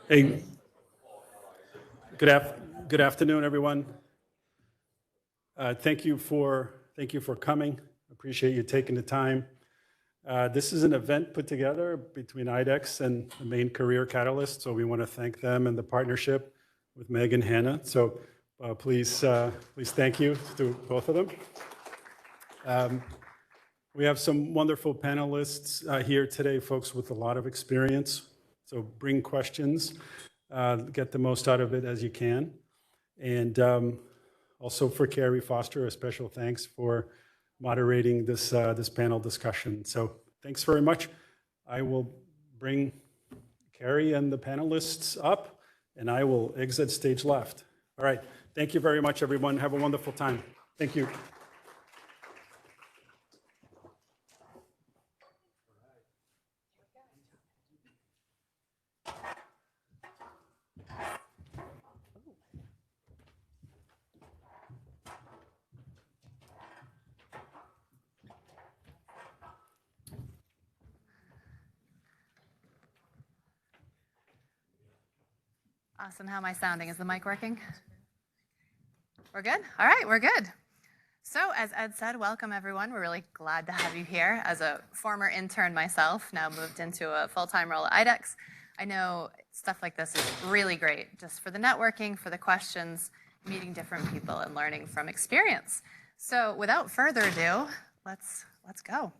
Hey, good afternoon, everyone. Thank you for coming. Appreciate you taking the time. This is an event put together between IDEX and the Maine Career Catalyst, so we want to thank them and the partnership with Meg and Hannah. So please thank you to both of them. We have some wonderful panelists here today, folks with a lot of experience. So bring questions, get the most out of it as you can. And also for Carrie Foster, a special thanks for moderating this panel discussion. So thanks very much. I will bring Carrie and the panelists up, and I will exit stage left. All right, thank you very much, everyone. Have a wonderful time. Thank you. Awesome. How am I sounding? Is the mic working? We're good? All right, we're good. So as Ed said, welcome everyone. We're really glad to have you here. As a former intern myself, now moved into a full-time role at IDEX, I know stuff like this is really great, just for the networking, for the questions, meeting different people and learning from experience. So without further ado, let's go.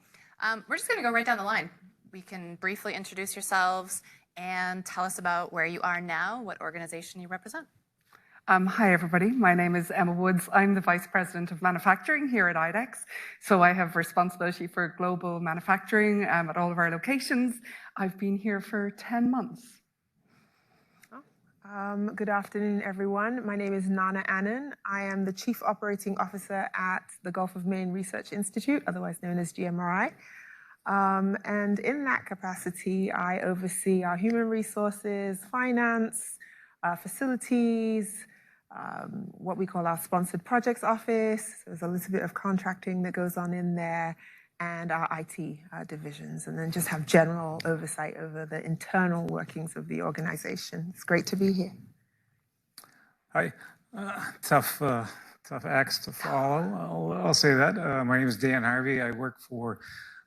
We're just gonna go right down the line. We can briefly introduce yourselves and tell us about where you are now, what organization you represent. Hi, everybody. My name is Emma Woods. I'm the Vice President of Manufacturing here at IDEX. So I have responsibility for global manufacturing at all of our locations. I've been here for 10 months. Good afternoon, everyone. My name is Nana Annan. I am the Chief Operating Officer at the Gulf of Maine Research Institute, otherwise known as GMRI. And in that capacity, I oversee our human resources, finance, facilities, what we call our sponsored projects office. There's a little bit of contracting that goes on in there, and our IT divisions, and then just have general oversight over the internal workings of the organization. It's great to be here. Hi, tough acts to follow. I'll say that. My name is Dan Harvey. I work for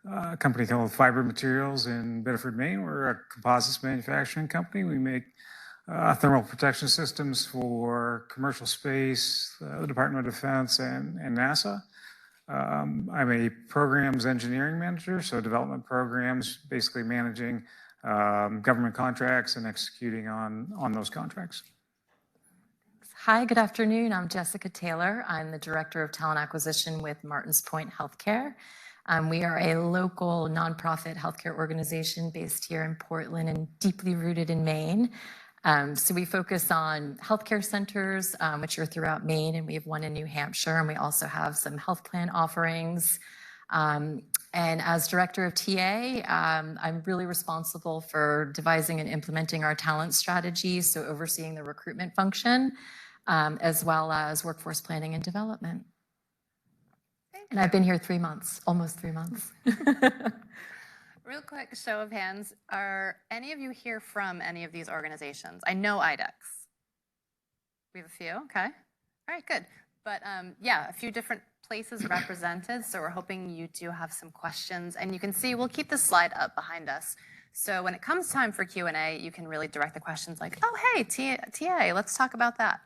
a company called Fiber Materials in Bedford, Maine. We're a composites manufacturing company. We make thermal protection systems for commercial space, the Department of Defense, and NASA. I'm a programs engineering manager, so development programs, basically managing government contracts and executing on those contracts. Hi, good afternoon. I'm Jessica Taylor. I'm the Director of Talent Acquisition with Martins Point Healthcare. We are a local nonprofit healthcare organization based here in Portland and deeply rooted in Maine. So we focus on healthcare centers, which are throughout Maine, and we have one in New Hampshire, and we also have some health plan offerings. And as Director of TA, I'm really responsible for devising and implementing our talent strategy, so overseeing the recruitment function, as well as workforce planning and development. And I've been here 3 months, almost 3 months. Real quick show of hands. Are any of you here from any of these organizations? I know IDEX. We have a few, okay. All right, good. But yeah, a few different places represented. So we're hoping you do have some questions. And you can see, we'll keep the slide up behind us. So when it comes time for Q&A, you can really direct the questions like, oh, hey, TA, let's talk about that.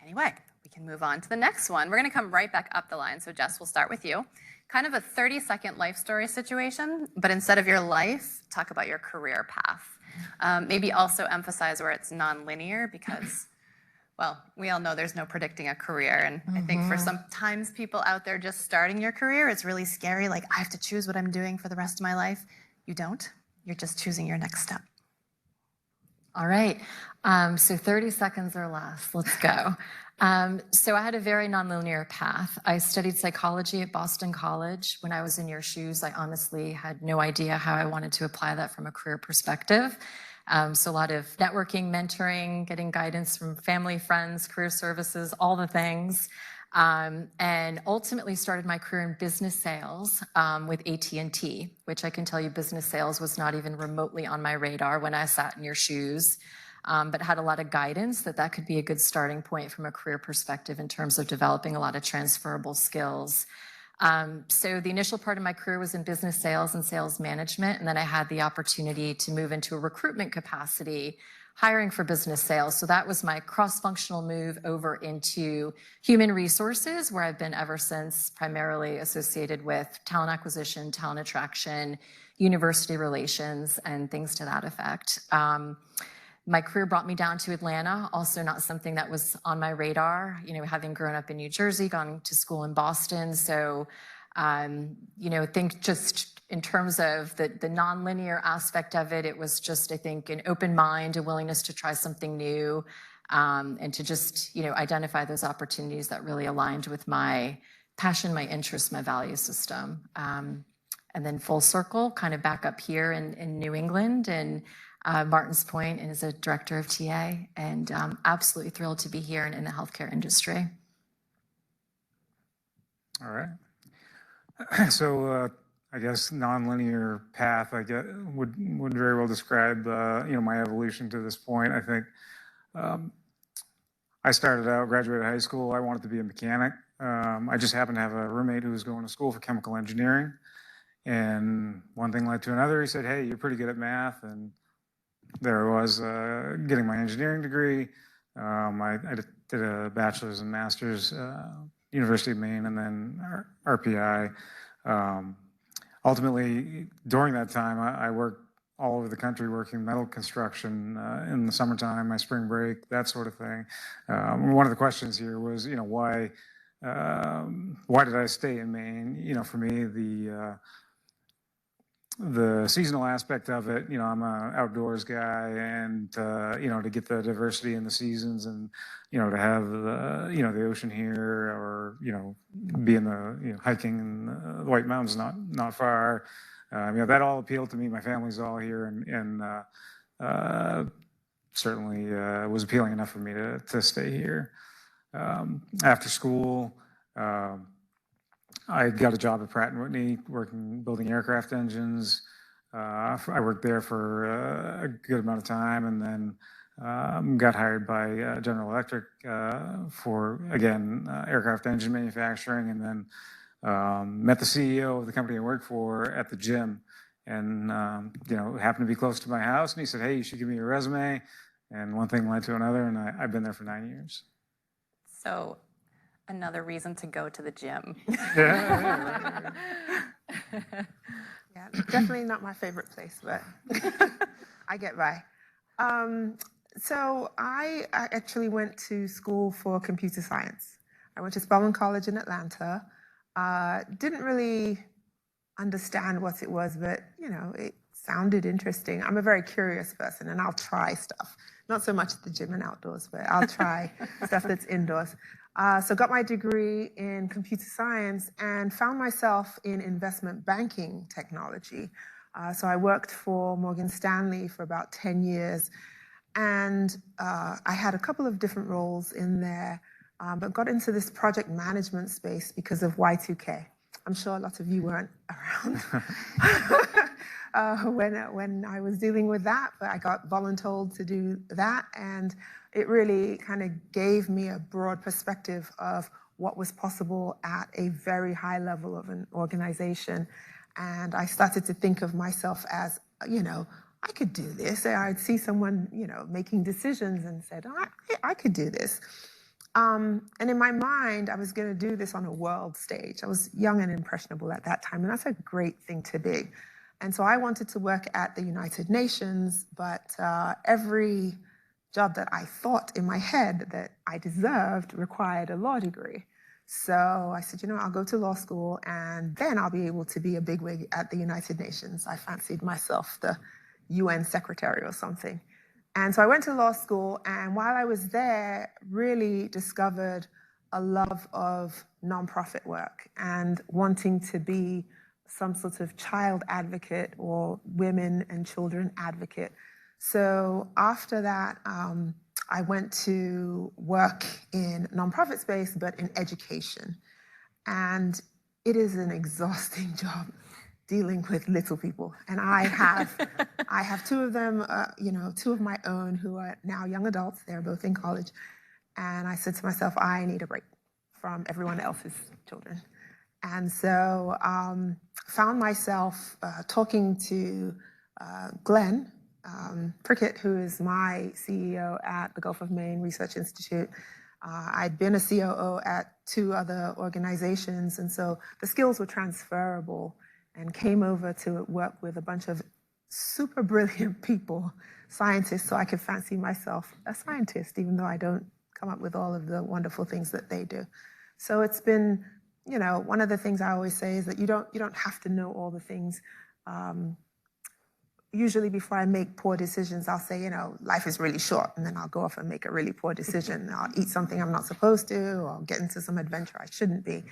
Anyway, we can move on to the next one. We're gonna come right back up the line. So Jess, we'll start with you. Kind of a 30-second life story situation, but instead of your life, talk about your career path. Maybe also emphasize where it's non-linear because, well, we all know there's no predicting a career. And I think for sometimes people out there just starting your career, it's really scary. Like, I have to choose what I'm doing for the rest of my life. You don't. You're just choosing your next step. All right. So 30 seconds or less. Let's go. So I had a very nonlinear path. I studied psychology at Boston College. When I was in your shoes, I honestly had no idea how I wanted to apply that from a career perspective. So a lot of networking, mentoring, getting guidance from family, friends, career services, all the things. and ultimately started my career in business sales with AT&T, which I can tell you business sales was not even remotely on my radar when I sat in your shoes, but had a lot of guidance that could be a good starting point from a career perspective in terms of developing a lot of transferable skills. So the initial part of my career was in business sales and sales management, and then I had the opportunity to move into a recruitment capacity, hiring for business sales. So that was my cross-functional move over into human resources, where I've been ever since, primarily associated with talent acquisition, talent attraction, university relations, and things to that effect. My career brought me down to Atlanta, also not something that was on my radar, having grown up in New Jersey, gone to school in Boston. So, I think just in terms of the nonlinear aspect of it, it was just, I think, an open mind, a willingness to try something new, and to just, identify those opportunities that really aligned with my passion, my interest, my value system. And then full circle, kind of back up here in New England and Martin's Point, and is a director of TA, and absolutely thrilled to be here and in the healthcare industry. All right. So I guess nonlinear path, I guess, would very well describe my evolution to this point. I think I started out, graduated high school, I wanted to be a mechanic. I just happened to have a roommate who was going to school for chemical engineering, and one thing led to another. He said, "Hey, you're pretty good at math," and there I was getting my engineering degree. I did a bachelor's and master's, University of Maine, and then RPI. Ultimately, during that time, I worked all over the country working metal construction in the summertime, my spring break, that sort of thing. One of the questions here was, why did I stay in Maine? For me, the seasonal aspect of it, I'm an outdoors guy, and to get the diversity in the seasons, and to have the ocean here, or be in the hiking in the White Mountains not far, that all appealed to me. My family's all here, and certainly was appealing enough for me to stay here. After school, I got a job at Pratt & Whitney, building aircraft engines. I worked there for a good amount of time, and then got hired by General Electric for, again, aircraft engine manufacturing, and then met the CEO of the company I worked for at the gym, and happened to be close to my house, and he said, "Hey, you should give me your resume." And one thing led to another, and I've been there for 9 years. So another reason to go to the gym. Yeah. Yeah, definitely not my favorite place, but I get by. So I actually went to school for computer science. I went to Spelman College in Atlanta. Didn't really understand what it was, but it sounded interesting. I'm a very curious person, and I'll try stuff. Not so much at the gym and outdoors, but I'll try stuff that's indoors. So got my degree in computer science and found myself in investment banking technology. So I worked for Morgan Stanley for about 10 years. And I had a couple of different roles in there, but got into this project management space because of Y2K. I'm sure a lot of you weren't around when I was dealing with that, but I got voluntold to do that. And it really kind of gave me a broad perspective of what was possible at a very high level of an organization. And I started to think of myself as, I could do this. I'd see someone, making decisions and said, I could do this. And in my mind, I was going to do this on a world stage. I was young and impressionable at that time, and that's a great thing to be. And so I wanted to work at the United Nations, but every job that I thought in my head that I deserved required a law degree. So I said, I'll go to law school, and then I'll be able to be a bigwig at the United Nations. I fancied myself the UN secretary or something. And so I went to law school, and while I was there, really discovered a love of nonprofit work and wanting to be some sort of child advocate or women and children advocate. So after that, I went to work in nonprofit space, but in education. And it is an exhausting job dealing with little people. And I have two of them, two of my own who are now young adults. They're both in college. And I said to myself, I need a break from everyone else's children. And so found myself talking to Glenn Prickett, who is my CEO at the Gulf of Maine Research Institute. I'd been a COO at 2 other organizations, and so the skills were transferable, and came over to work with a bunch of super brilliant people, scientists, so I could fancy myself a scientist, even though I don't come up with all of the wonderful things that they do. So it's been, one of the things I always say is that you don't have to know all the things. Usually before I make poor decisions, I'll say, life is really short, and then I'll go off and make a really poor decision. I'll eat something I'm not supposed to, or get into some adventure I shouldn't be.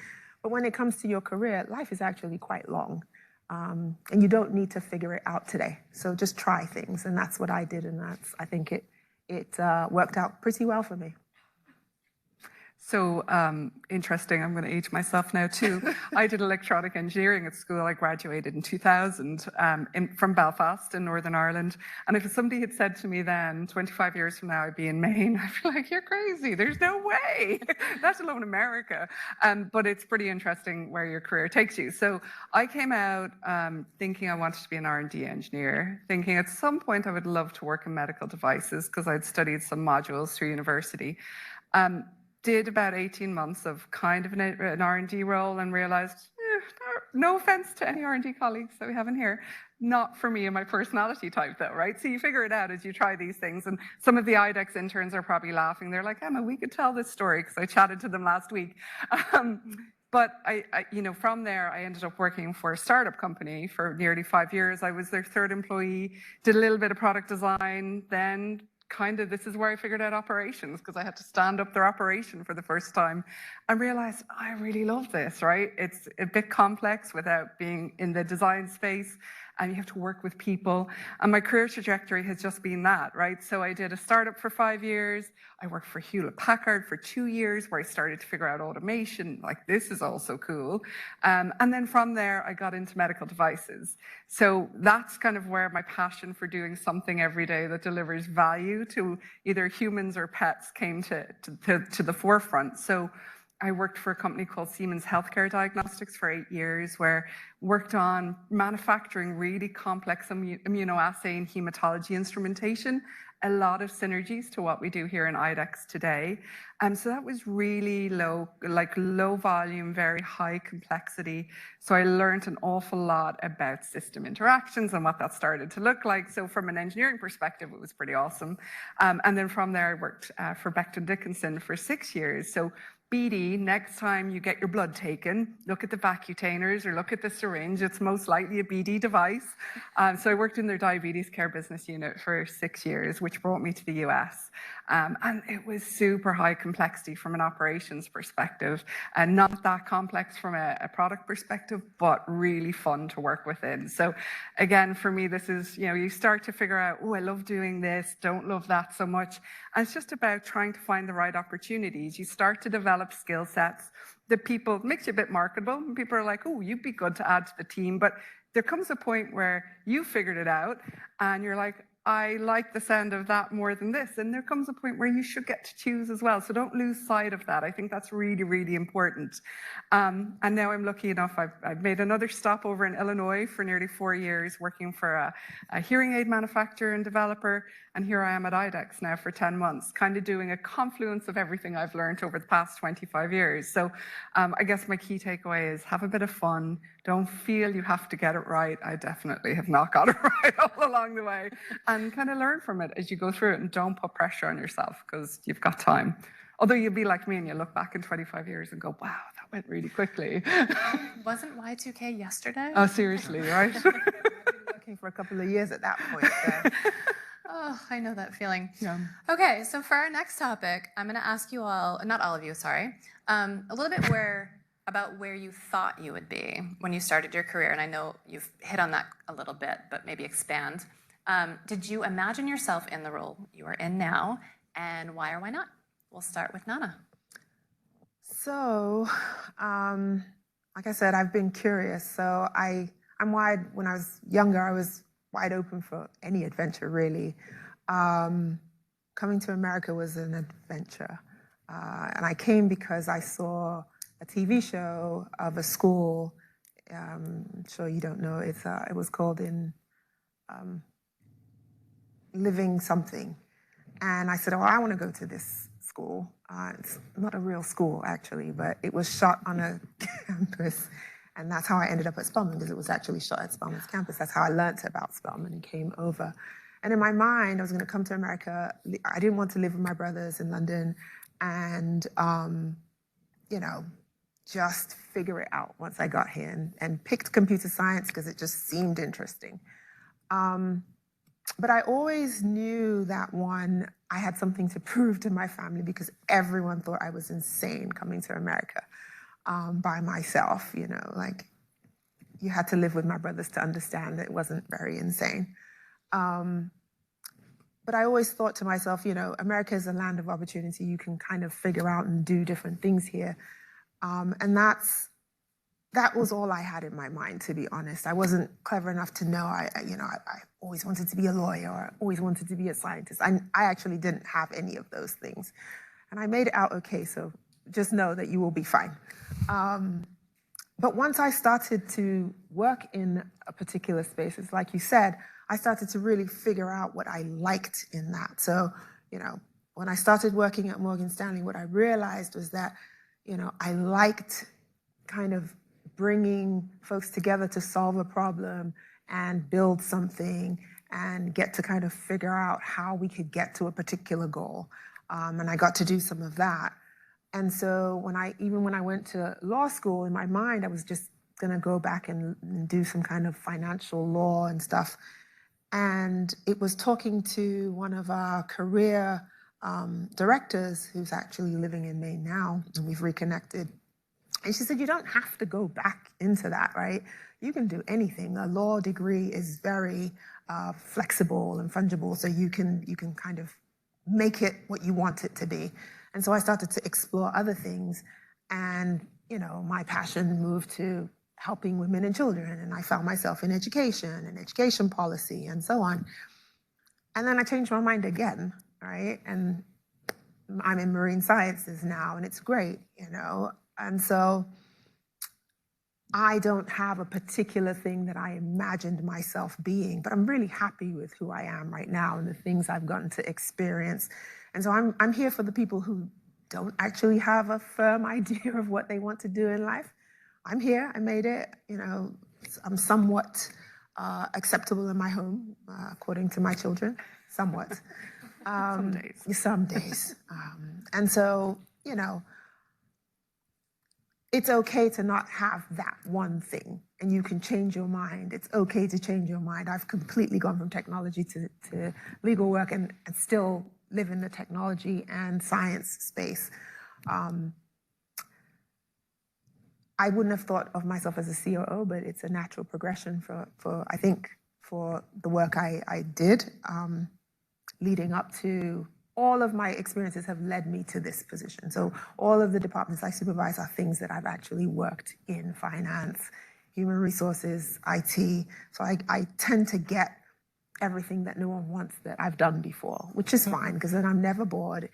But when it comes to your career, life is actually quite long. And you don't need to figure it out today. So just try things. And that's what I did. And I think it worked out pretty well for me. So interesting, I'm going to age myself now too. I did electronic engineering at school. I graduated in 2000 from Belfast in Northern Ireland. And if somebody had said to me then, 25 years from now, I'd be in Maine, I'd be like, you're crazy, there's no way, let alone America. But it's pretty interesting where your career takes you. So I came out thinking I wanted to be an R&D engineer, thinking at some point I would love to work in medical devices because I'd studied some modules through university. Did about 18 months of kind of an R&D role and realized, no offense to any R&D colleagues that we have in here, not for me and my personality type though, right? So you figure it out as you try these things. And some of the IDEX interns are probably laughing. They're like, Emma, we could tell this story because I chatted to them last week. But from there, I ended up working for a startup company for nearly 5 years. I was their 3rd employee, did a little bit of product design, then this is where I figured out operations because I had to stand up their operation for the first time and realized I really love this, right? It's a bit complex without being in the design space, and you have to work with people. And my career trajectory has just been that, right? So I did a startup for 5 years. I worked for Hewlett-Packard for 2 years where I started to figure out automation. Like, this is also cool. And then from there, I got into medical devices. So that's kind of where my passion for doing something every day that delivers value to either humans or pets came to the forefront. So I worked for a company called Siemens Healthcare Diagnostics for 8 years, where worked on manufacturing really complex immunoassay and hematology instrumentation, a lot of synergies to what we do here in IDEX today. So that was really low volume, very high complexity. So I learned an awful lot about system interactions and what that started to look like. So from an engineering perspective, it was pretty awesome. And then from there, I worked for Becton Dickinson for 6 years. So BD, next time you get your blood taken, look at the vacutainers or look at the syringe. It's most likely a BD device. So I worked in their diabetes care business unit for 6 years, which brought me to the US. And it was super high complexity from an operations perspective, and not that complex from a product perspective, but really fun to work within. So again, for me, this is, you start to figure out, oh, I love doing this, don't love that so much. And it's just about trying to find the right opportunities. You start to develop skill sets that makes you a bit marketable. And people are like, oh, you'd be good to add to the team. But there comes a point where you figured it out and you're like, I like the sound of that more than this. And there comes a point where you should get to choose as well. So don't lose sight of that. I think that's really, really important. And now I'm lucky enough, I've made another stop over in Illinois for nearly 4 years, working for a hearing aid manufacturer and developer. And here I am at IDEX now for 10 months, kind of doing a confluence of everything I've learned over the past 25 years. So I guess my key takeaway is have a bit of fun. Don't feel you have to get it right. I definitely have not got it right all along the way. And kind of learn from it as you go through it, and don't put pressure on yourself because you've got time. Although you'll be like me and you look back in 25 years and go, wow, that went really quickly. Wasn't Y2K yesterday? Oh, seriously, right? I've been working for a couple of years at that point. So. Oh, I know that feeling. Yeah. Okay, so for our next topic, I'm going to ask you all, not all of you, sorry, a little bit about where you thought you would be when you started your career. And I know you've hit on that a little bit, but maybe expand. Did you imagine yourself in the role you are in now? and why or why not? We'll start with Nana. So, like I said, I've been curious. So I'm wide. When I was younger, I was wide open for any adventure, really. Coming to America was an adventure. And I came because I saw a TV show of a school. I'm sure you don't know. It was called Living Something. And I said, oh, I want to go to this school. It's not a real school, actually, but it was shot on a campus. And that's how I ended up at Spelman, because it was actually shot at Spelman's campus. That's how I learned about Spelman and came over. And in my mind, I was going to come to America. I didn't want to live with my brothers in London and, you know, just figure it out once I got here, and picked computer science because it just seemed interesting. But I always knew that, one, I had something to prove to my family, because everyone thought I was insane coming to America by myself. You know, like, you had to live with my brothers to understand that it wasn't very insane. But I always thought to myself, you know, America is a land of opportunity. You can kind of figure out and do different things here. And that was all I had in my mind, to be honest. I wasn't clever enough to know, I always wanted to be a lawyer, or I always wanted to be a scientist. I actually didn't have any of those things. And I made it out okay, so just know that you will be fine. But once I started to work in a particular space, it's like you said, I started to really figure out what I liked in that. So, you know, when I started working at Morgan Stanley, what I realized was that, you know, I liked kind of bringing folks together to solve a problem and build something and get to kind of figure out how we could get to a particular goal. And I got to do some of that. And so even when I went to law school, in my mind, I was just going to go back and do some kind of financial law and stuff. And it was talking to one of our career directors, who's actually living in Maine now, and we've reconnected. And she said, you don't have to go back into that, right? You can do anything. A law degree is very flexible and fungible, so you can kind of make it what you want it to be. And so I started to explore other things, and, you know, my passion moved to helping women and children, and I found myself in education and education policy and so on. And then I changed my mind again, right? And I'm in marine sciences now, and it's great, you know? And so I don't have a particular thing that I imagined myself being, but I'm really happy with who I am right now and the things I've gotten to experience. And so I'm here for the people who don't actually have a firm idea of what they want to do in life. I'm here, I made it, you know, I'm somewhat acceptable in my home, according to my children, somewhat. Some days. Some days. And so, you know, it's okay to not have that one thing, and you can change your mind. It's okay to change your mind. I've completely gone from technology to legal work and still live in the technology and science space. I wouldn't have thought of myself as a COO, but it's a natural progression for I think, for the work I did leading up to. All of my experiences have led me to this position. So all of the departments I supervise are things that I've actually worked in: finance, human resources, IT. So I tend to get everything that no one wants that I've done before, which is fine, because then I'm never bored.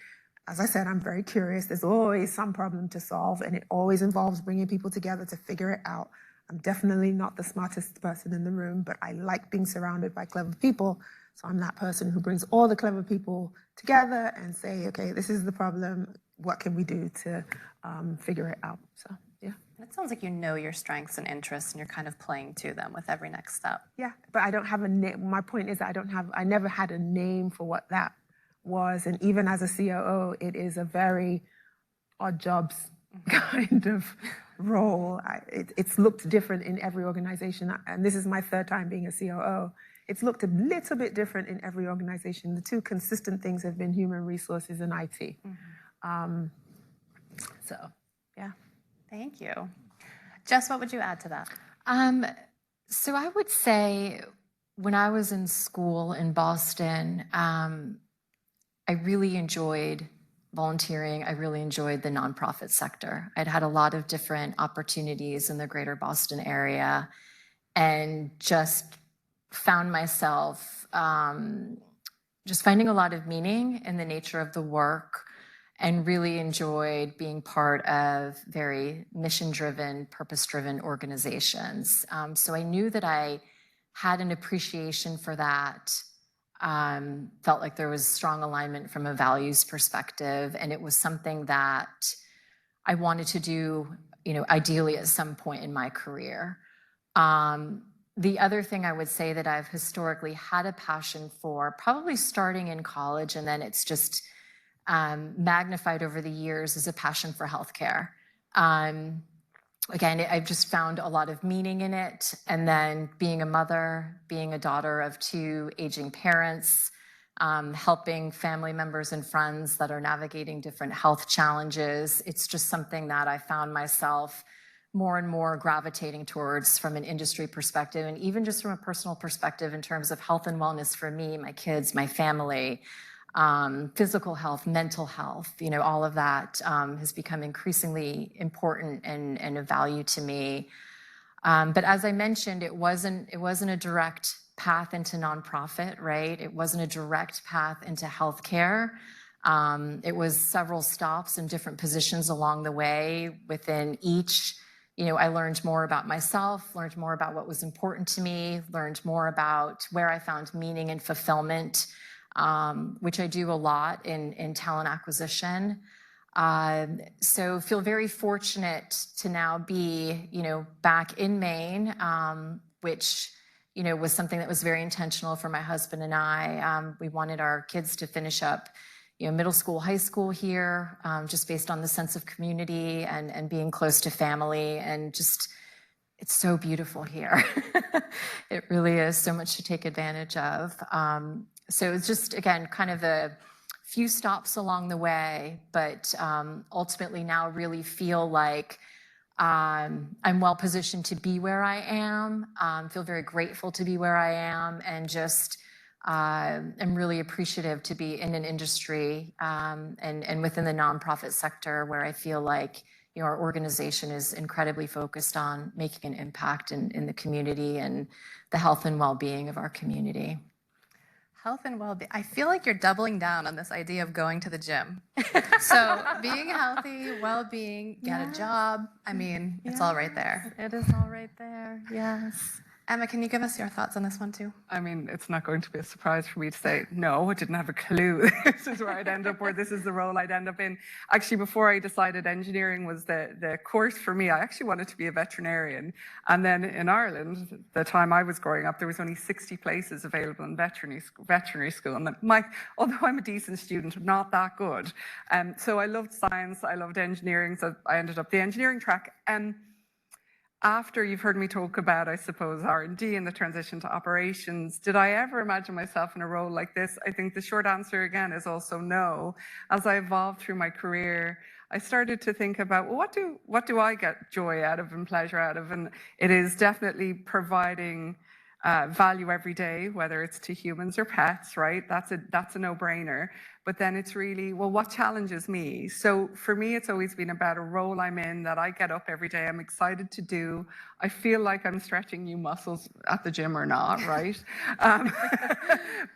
As I said, I'm very curious. There's always some problem to solve, and it always involves bringing people together to figure it out. I'm definitely not the smartest person in the room, but I like being surrounded by clever people. So I'm that person who brings all the clever people together and say, okay, this is the problem. What can we do to figure it out? So, yeah. And it sounds like you know your strengths and interests, and you're kind of playing to them with every next step. Yeah, but I don't have a name. My point is I never had a name for what that was. And even as a COO, it is a very odd jobs kind of role. It's looked different in every organization. And this is my third time being a COO. It's looked a little bit different in every organization. The two consistent things have been human resources and IT. Mm-hmm. So, yeah. Thank you. Jess, what would you add to that? So I would say when I was in school in Boston, I I really enjoyed volunteering. I really enjoyed the nonprofit sector. I'd had a lot of different opportunities in the greater Boston area and just found myself just finding a lot of meaning in the nature of the work and really enjoyed being part of very mission-driven, purpose-driven organizations. So I knew that I had an appreciation for that, felt like there was strong alignment from a values perspective, and it was something that I wanted to do, ideally at some point in my career. The other thing I would say that I've historically had a passion for, probably starting in college, and then it's just magnified over the years, is a passion for healthcare. Again, I've just found a lot of meaning in it. And then being a mother, being a daughter of 2 aging parents, helping family members and friends that are navigating different health challenges, it's just something that I found myself more and more gravitating towards from an industry perspective, and even just from a personal perspective in terms of health and wellness for me, my kids, my family, physical health, mental health, all of that has become increasingly important and of value to me. But as I mentioned, it wasn't a direct path into nonprofit, right? It wasn't a direct path into healthcare. It was several stops and different positions along the way. Within each, I learned more about myself, learned more about what was important to me, learned more about where I found meaning and fulfillment, which I do a lot in talent acquisition. So feel very fortunate to now be, back in Maine, which, was something that was very intentional for my husband and I. We wanted our kids to finish up, middle school, high school here, just based on the sense of community and being close to family, and just, it's so beautiful here. It really is so much to take advantage of. So it's just, again, kind of a few stops along the way, but ultimately now really feel like I'm well positioned to be where I am, feel very grateful to be where I am, and just I'm really appreciative to be in an industry and within the nonprofit sector where I feel like our organization is incredibly focused on making an impact in the community and the health and well-being of our community. Health and well-being. I feel like you're doubling down on this idea of going to the gym. So being healthy, well-being, get a job. I mean, it's all right there. It is all right there. Yes. Emma, can you give us your thoughts on this one too? I mean, it's not going to be a surprise for me to say, no, I didn't have a clue this is where I'd end up, or this is the role I'd end up in. Actually, before I decided engineering was the course for me, I actually wanted to be a veterinarian. And then in Ireland, the time I was growing up, there was only 60 places available in veterinary school. And although I'm a decent student, not that good. So I loved science, I loved engineering, so I ended up the engineering track. After you've heard me talk about, I suppose, R&D and the transition to operations, did I ever imagine myself in a role like this? I think the short answer, again, is also no. As I evolved through my career, I started to think about, well, what do I get joy out of and pleasure out of? And it is definitely providing value every day, whether it's to humans or pets, right? That's a no-brainer. But then it's really, well, what challenges me? So for me, it's always been about a role I'm in that I get up every day, I'm excited to do. I feel like I'm stretching new muscles at the gym or not, right?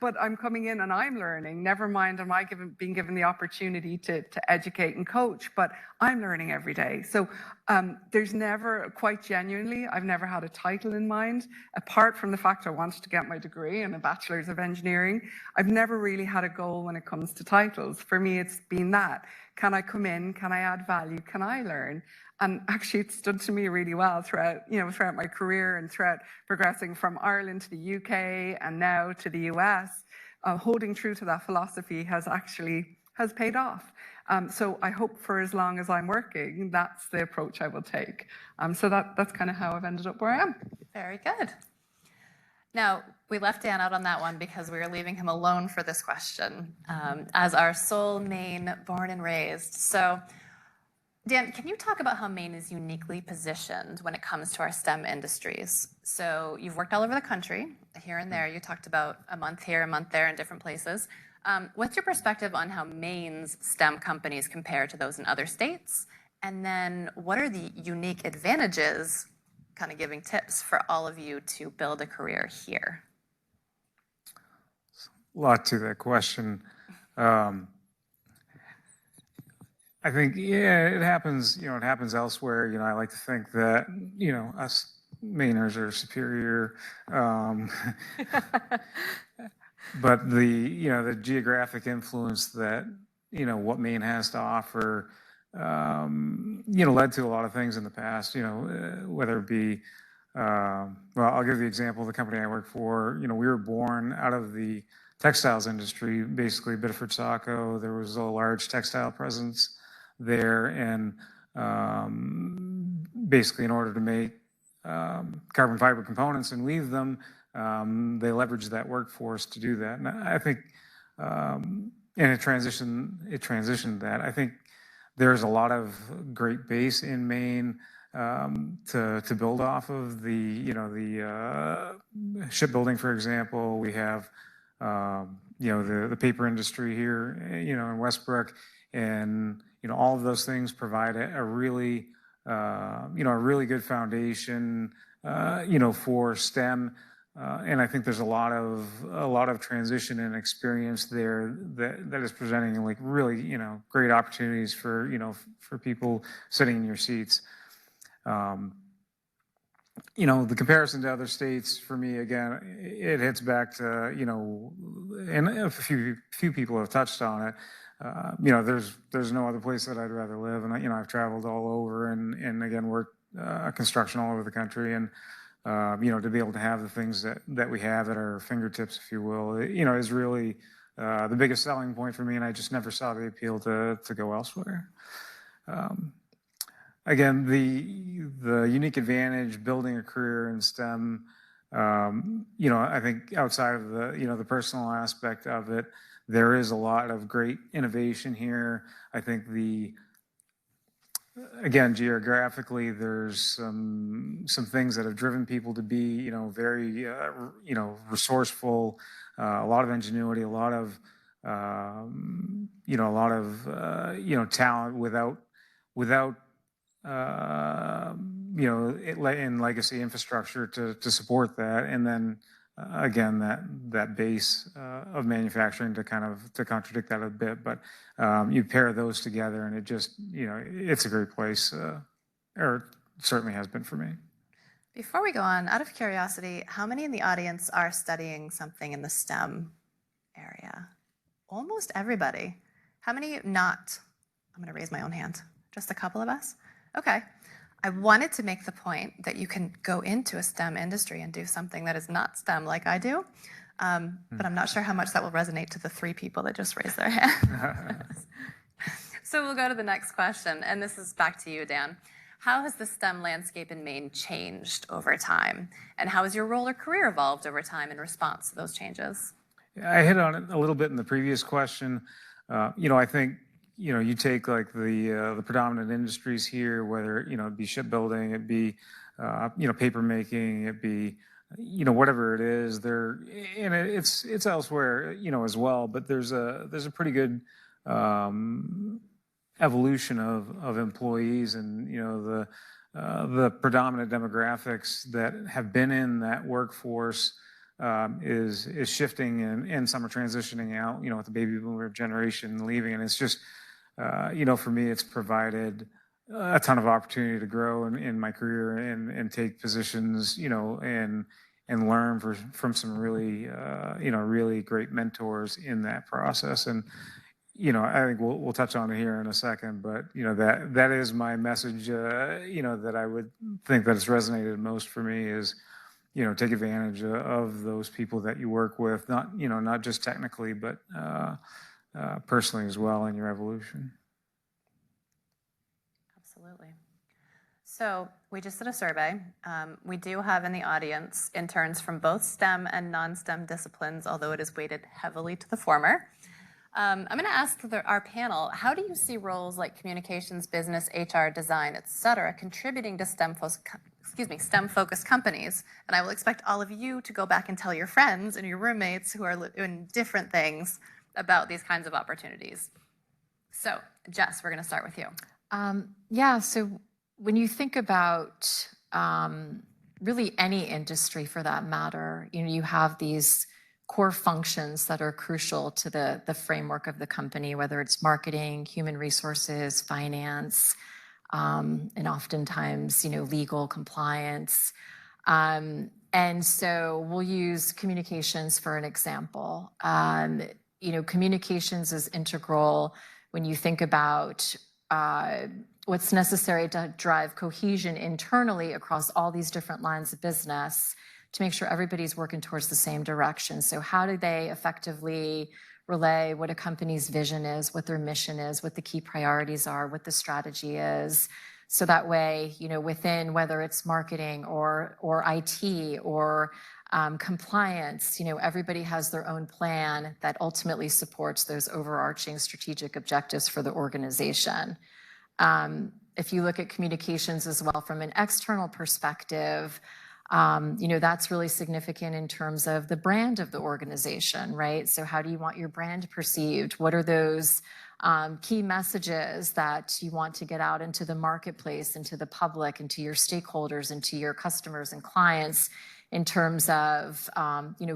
But I'm coming in and I'm learning. Never mind, am I being given the opportunity to educate and coach, but I'm learning every day. So there's never, quite genuinely, I've never had a title in mind, apart from the fact I wanted to get my degree in a Bachelor's of Engineering. I've never really had a goal when it comes to titles. For me, it's been that. Can I come in? Can I add value? Can I learn? And actually, it stood to me really well throughout my career and throughout progressing from Ireland to the UK and now to the US. Holding true to that philosophy has paid off. So I hope for as long as I'm working, that's the approach I will take. So that's kind of how I've ended up where I am. Very good. Now, we left Dan out on that one because we were leaving him alone for this question as our sole Maine born and raised. So, Dan, can you talk about how Maine is uniquely positioned when it comes to our STEM industries? So you've worked all over the country, here and there. You talked about a month here, a month there in different places. What's your perspective on how Maine's STEM companies compare to those in other states? And then what are the unique advantages, kind of giving tips for all of you to build a career here? A lot to that question. I think, yeah, it happens, it happens elsewhere. I like to think that, us Mainers are superior. But the geographic influence that, what Maine has to offer, led to a lot of things in the past, whether it be, well, I'll give the example of the company I work for. We were born out of the textiles industry, basically Biddeford Saco. There was a large textile presence there, and basically in order to make carbon fiber components and weave them, they leveraged that workforce to do that. And I think, and it transitioned that. I think there's a lot of great base in Maine to build off of. The shipbuilding, for example. We have the paper industry here, in Westbrook, and all of those things provide a really good foundation for STEM. And I think there's a lot of transition and experience there that is presenting like really great opportunities for people sitting in your seats. The comparison to other states for me, again, it hits back to and a few people have touched on it. There's no other place that I'd rather live, and I've traveled all over and again worked construction all over the country, and to be able to have the things that we have at our fingertips, if you will, is really the biggest selling point for me, and I just never saw the appeal to go elsewhere. Again, the unique advantage building a career in STEM, I think outside of the personal aspect of it, there is a lot of great innovation here. I think again, geographically, there's some things that have driven people to be, very, resourceful, a lot of ingenuity, a lot of talent without in legacy infrastructure to support that, and then again that base of manufacturing to contradict that a bit, but you pair those together, and it just it's a great place, or it certainly has been for me. Before we go on, out of curiosity, how many in the audience are studying something in the STEM area? Almost everybody. How many not? I'm going to raise my own hand. Just a couple of us? Okay. I wanted to make the point that you can go into a STEM industry and do something that is not STEM like I do, but I'm not sure how much that will resonate to the 3 people that just raised their hands. So we'll go to the next question, and this is back to you, Dan. How has the STEM landscape in Maine changed over time, and how has your role or career evolved over time in response to those changes? I hit on it a little bit in the previous question. I think you take like the predominant industries here, whether it be shipbuilding, it be paper making, it be whatever it is. And it's elsewhere as well. But there's a pretty good evolution of employees, and the predominant demographics that have been in that workforce is shifting, and some are transitioning out. With the baby boomer generation leaving, and it's just. For me, it's provided a ton of opportunity to grow in my career and take positions, and learn from some really, really great mentors in that process. And, I think we'll touch on it here in a second, but, that is my message, that I would think that it's resonated most for me is, take advantage of those people that you work with, not just technically, but, personally as well in your evolution. Absolutely. So we just did a survey. We do have in the audience interns from both STEM and non-STEM disciplines, although it is weighted heavily to the former. I'm going to ask our panel, how do you see roles like communications, business, HR, design, et cetera, contributing to STEM-focused companies? And I will expect all of you to go back and tell your friends and your roommates who are in different things about these kinds of opportunities. So, Jess, we're going to start with you. Yeah, so when you think about really any industry for that matter, you have these core functions that are crucial to the framework of the company, whether it's marketing, human resources, finance, and oftentimes, legal compliance. And so we'll use communications for an example. Communications is integral when you think about what's necessary to drive cohesion internally across all these different lines of business to make sure everybody's working towards the same direction. So how do they effectively relay what a company's vision is, what their mission is, what the key priorities are, what the strategy is? So that way, within whether it's marketing or IT or compliance, everybody has their own plan that ultimately supports those overarching strategic objectives for the organization. If you look at communications as well from an external perspective, that's really significant in terms of the brand of the organization, right? So how do you want your brand perceived? What are those key messages that you want to get out into the marketplace, into the public, into your stakeholders, into your customers and clients in terms of,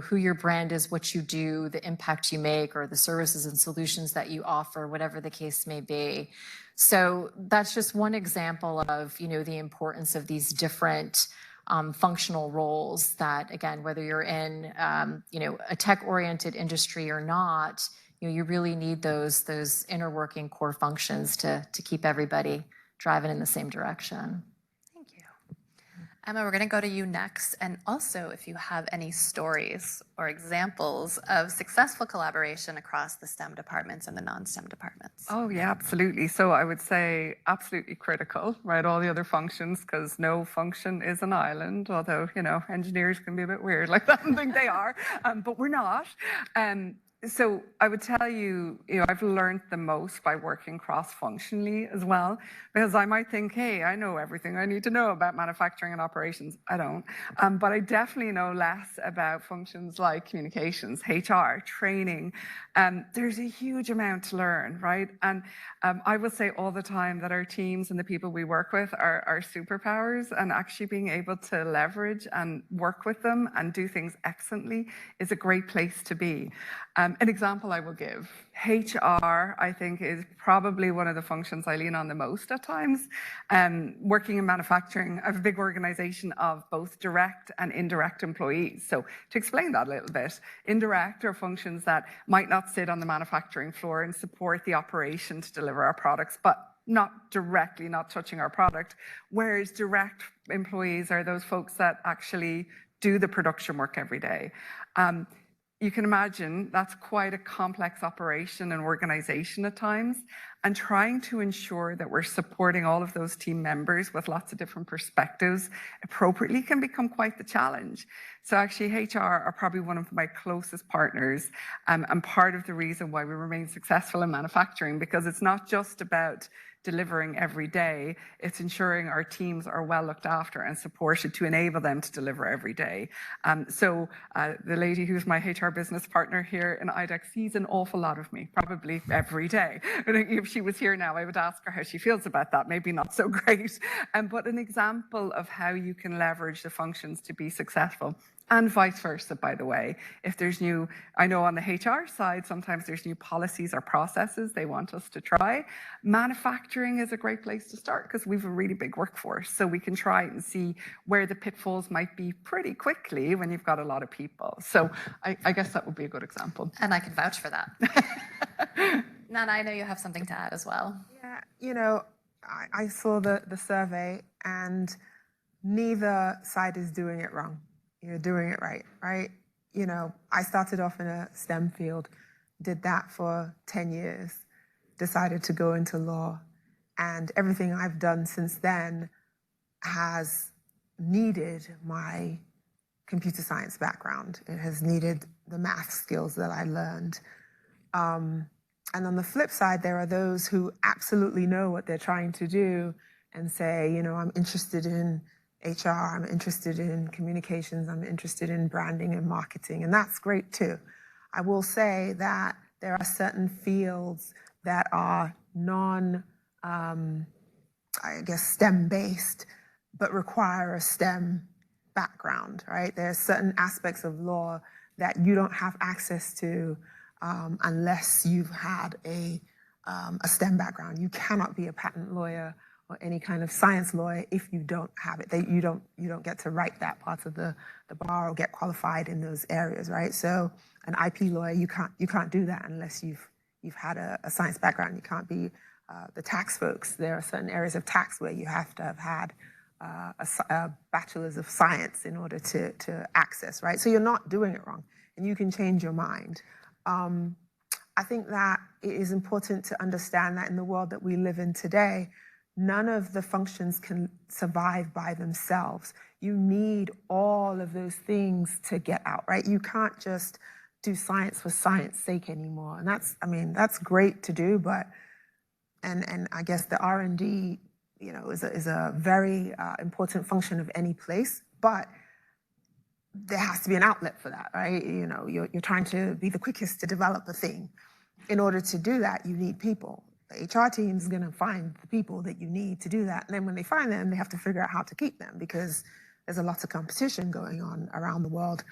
who your brand is, what you do, the impact you make, or the services and solutions that you offer, whatever the case may be. So that's just one example of, the importance of these different functional roles that, again, whether you're in, a tech-oriented industry or not, you really need those inner working core functions to keep everybody driving in the same direction. Thank you. Emma, we're going to go to you next. And also, if you have any stories or examples of successful collaboration across the STEM departments and the non-STEM departments. Oh, yeah, absolutely. So I would say absolutely critical, right? All the other functions, because no function is an island, although, engineers can be a bit weird like that and think they are, but we're not. So I would tell you, I've learned the most by working cross-functionally as well, because I might think, hey, I know everything I need to know about manufacturing and operations. I don't. But I definitely know less about functions like communications, HR, training. There's a huge amount to learn, right? And I will say all the time that our teams and the people we work with are superpowers, and actually being able to leverage and work with them and do things excellently is a great place to be. An example I will give, HR, I think, is probably one of the functions I lean on the most at times. Working in manufacturing, I have a big organization of both direct and indirect employees. So to explain that a little bit, indirect are functions that might not sit on the manufacturing floor and support the operation to deliver our products, but not directly, not touching our product, whereas direct employees are those folks that actually do the production work every day. You can imagine that's quite a complex operation and organization at times, and trying to ensure that we're supporting all of those team members with lots of different perspectives appropriately can become quite the challenge. So actually HR are probably one of my closest partners, and part of the reason why we remain successful in manufacturing, because it's not just about delivering every day, it's ensuring our teams are well looked after and supported to enable them to deliver every day. So the lady who's my HR business partner here in IDEX sees an awful lot of me, probably every day. I think if she was here now, I would ask her how she feels about that. Maybe not so great. But an example of how you can leverage the functions to be successful. And vice versa, by the way. If there's I know on the HR side, sometimes there's new policies or processes they want us to try. Manufacturing is a great place to start because we have a really big workforce. So we can try and see where the pitfalls might be pretty quickly when you've got a lot of people. So I guess that would be a good example. And I can vouch for that. Nana, I know you have something to add as well. Yeah, I saw the survey, and neither side is doing it wrong. You're doing it right, right? I started off in a STEM field, did that for 10 years, decided to go into law, and everything I've done since then has needed my computer science background. It has needed the math skills that I learned. And on the flip side, there are those who absolutely know what they're trying to do and say, I'm interested in HR, I'm interested in communications, I'm interested in branding and marketing, and that's great too. I will say that there are certain fields that are I guess, STEM-based, but require a STEM background, right? There's certain aspects of law that you don't have access to unless you've had a STEM background. You cannot be a patent lawyer or any kind of science lawyer if you don't have it. You don't get to write that part of the bar or get qualified in those areas, right? So an IP lawyer, you can't do that unless you've had a science background. You can't be the tax folks. There are certain areas of tax where you have to have had a bachelor's of science in order to access, right? So you're not doing it wrong, and you can change your mind. I think that it is important to understand that in the world that we live in today, none of the functions can survive by themselves. You need all of those things to get out, right? You can't just do science for science sake anymore. And that's great to do, but, and I guess the R&D, is a very important function of any place, but there has to be an outlet for that, right? You're trying to be the quickest to develop a thing. In order to do that, you need people. The HR team is going to find the people that you need to do that. And then when they find them, they have to figure out how to keep them because there's a lot of competition going on around the world.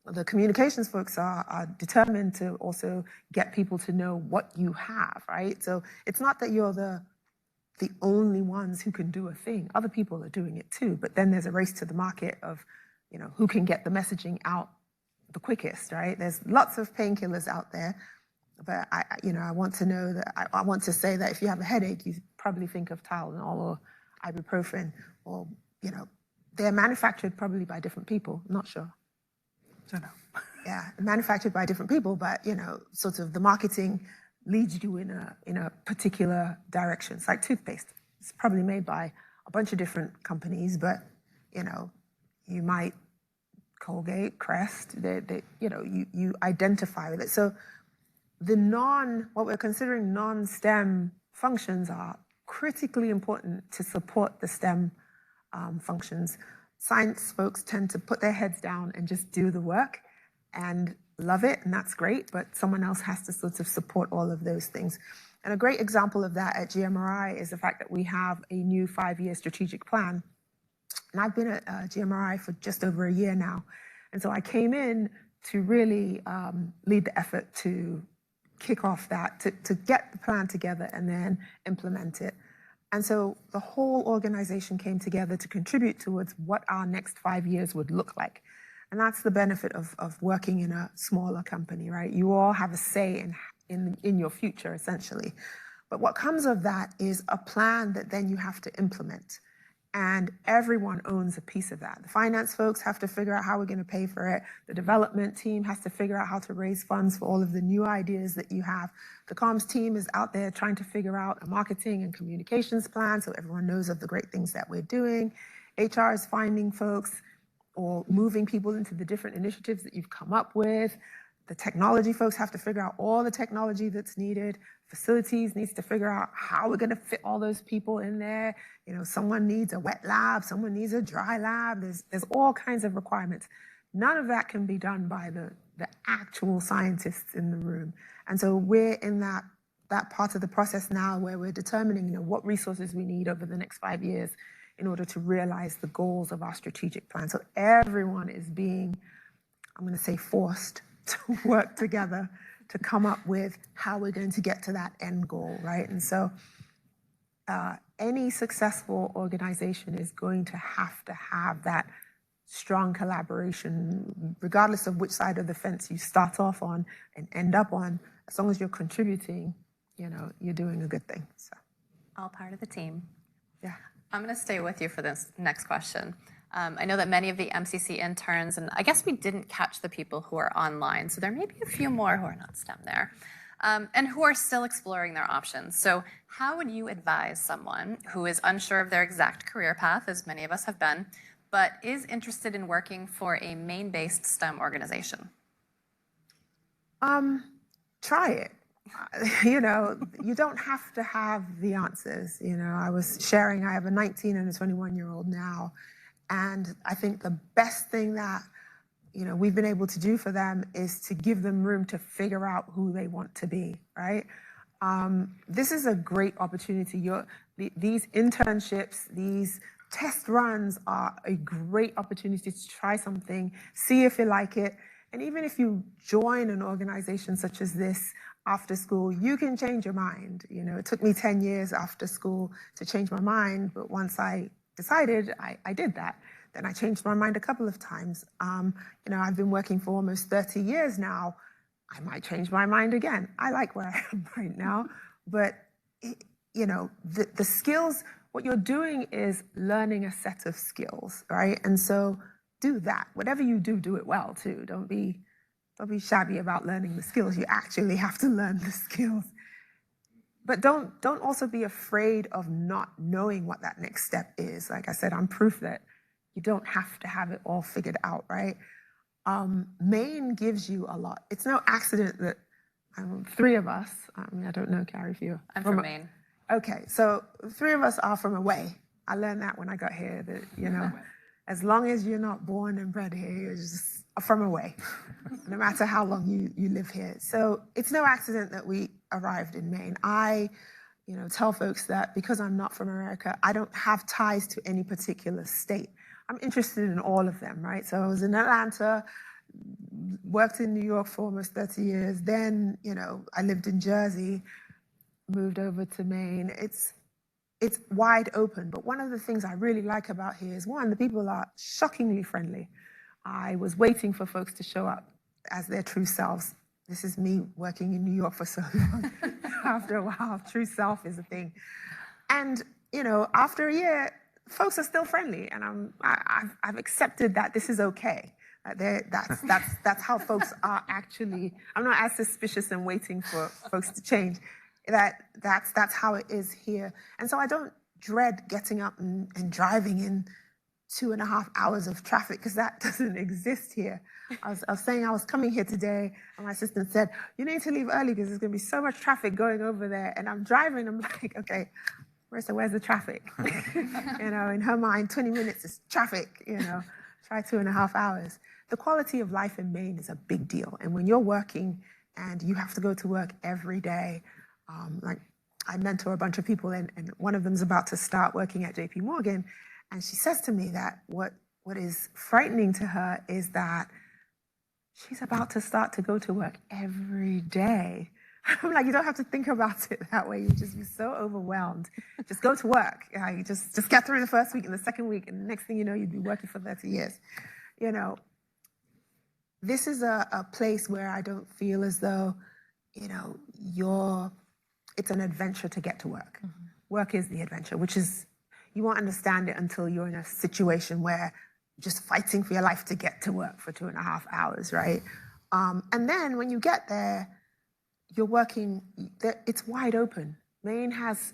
The communications folks are determined to also get people to know what you have, right? So it's not that you're the only ones who can do a thing. Other people are doing it too. But then there's a race to the market of, who can get the messaging out the quickest, right? There's lots of painkillers out there. But I want to know that I want to say that if you have a headache, you probably think of Tylenol or ibuprofen, or they're manufactured probably by different people. I'm not sure. Don't know. Yeah, manufactured by different people, but sort of the marketing leads you in a particular direction. It's like toothpaste. It's probably made by a bunch of different companies, but you might Colgate, Crest. You identify with it. So what we're considering non-STEM functions are critically important to support the STEM functions. Science folks tend to put their heads down and just do the work and love it, and that's great, but someone else has to sort of support all of those things. And a great example of that at GMRI is the fact that we have a new 5-year strategic plan. And I've been at GMRI for just over a year now. And so I came in to really lead the effort to kick off that, to get the plan together and then implement it. And so the whole organization came together to contribute towards what our next 5 years would look like. And that's the benefit of working in a smaller company, right? You all have a say in your future, essentially. But what comes of that is a plan that then you have to implement. And everyone owns a piece of that. The finance folks have to figure out how we're going to pay for it. The development team has to figure out how to raise funds for all of the new ideas that you have. The comms team is out there trying to figure out a marketing and communications plan so everyone knows of the great things that we're doing. HR is finding folks or moving people into the different initiatives that you've come up with. The technology folks have to figure out all the technology that's needed. Facilities needs to figure out how we're going to fit all those people in there. Someone needs a wet lab, someone needs a dry lab. There's all kinds of requirements. None of that can be done by the actual scientists in the room. And so we're in that part of the process now where we're determining what resources we need over the next 5 years in order to realize the goals of our strategic plan. So everyone is being, I'm going to say, forced to work together to come up with how we're going to get to that end goal, right? And so any successful organization is going to have that strong collaboration, regardless of which side of the fence you start off on and end up on. As long as you're contributing, you're doing a good thing. So, All part of the team. yeah. I'm going to stay with you for this next question. I know that many of the MCC interns, and I guess we didn't catch the people who are online, so there may be a few more who are not STEM there, and who are still exploring their options. So how would you advise someone who is unsure of their exact career path, as many of us have been, but is interested in working for a Maine-based STEM organization? Try it. You don't have to have the answers. I was sharing, I have a 19 and a 21-year-old now. And I think the best thing that we've been able to do for them is to give them room to figure out who they want to be, right? This is a great opportunity. These internships, these test runs are a great opportunity to try something, see if you like it. And even if you join an organization such as this after school, you can change your mind. It took me 10 years after school to change my mind, but once I decided, I did that. Then I changed my mind a couple of times. I've been working for almost 30 years now. I might change my mind again. I like where I am right now, but the skills, what you're doing is learning a set of skills, right? And so do that. Whatever you do, do it well too. Don't be shabby about learning the skills. You actually have to learn the skills. But don't also be afraid of not knowing what that next step is. Like I said, I'm proof that you don't have to have it all figured out, right? Maine gives you a lot. It's no accident that three of us, I don't know, Carrie, if you're I'm from Maine. Okay, so three of us are from away. I learned that when I got here, that, as long as you're not born and bred here, you're just from away, no matter how long you live here. So it's no accident that we arrived in Maine. I tell folks that because I'm not from America, I don't have ties to any particular state. I'm interested in all of them, right? So I was in Atlanta, worked in New York for almost 30 years. Then, I lived in Jersey, moved over to Maine. It's wide open. But one of the things I really like about here is, one, the people are shockingly friendly. I was waiting for folks to show up as their true selves. This is me working in New York for so long. After a while, true self is a thing. And, after a year, folks are still friendly, and I've accepted that this is okay. That's how folks are actually. I'm not as suspicious and waiting for folks to change. That's how it is here, and so I don't dread getting up and driving in 2.5 hours of traffic, because that doesn't exist here. I was saying I was coming here today, and my assistant said, "You need to leave early because there's going to be so much traffic going over there." And I'm driving. I'm like, okay. Marissa, where's the traffic? In her mind, 20 minutes is traffic, try 2.5 hours. The quality of life in Maine is a big deal. And when you're working and you have to go to work every day, like I mentor a bunch of people, and one of them's about to start working at JP Morgan. And she says to me that what is frightening to her is that she's about to start to go to work every day. I'm like, you don't have to think about it that way. You'll just be so overwhelmed. Just go to work. You just get through the first week and the second week, and the next thing you know, you'd be working for 30 years. This is a place where I don't feel as though, it's an adventure to get to work. Mm-hmm. Work is the adventure, which is, you won't understand it until you're in a situation where you're just fighting for your life to get to work for 2.5 hours, right? And then when you get there, you're working, it's wide open. Maine has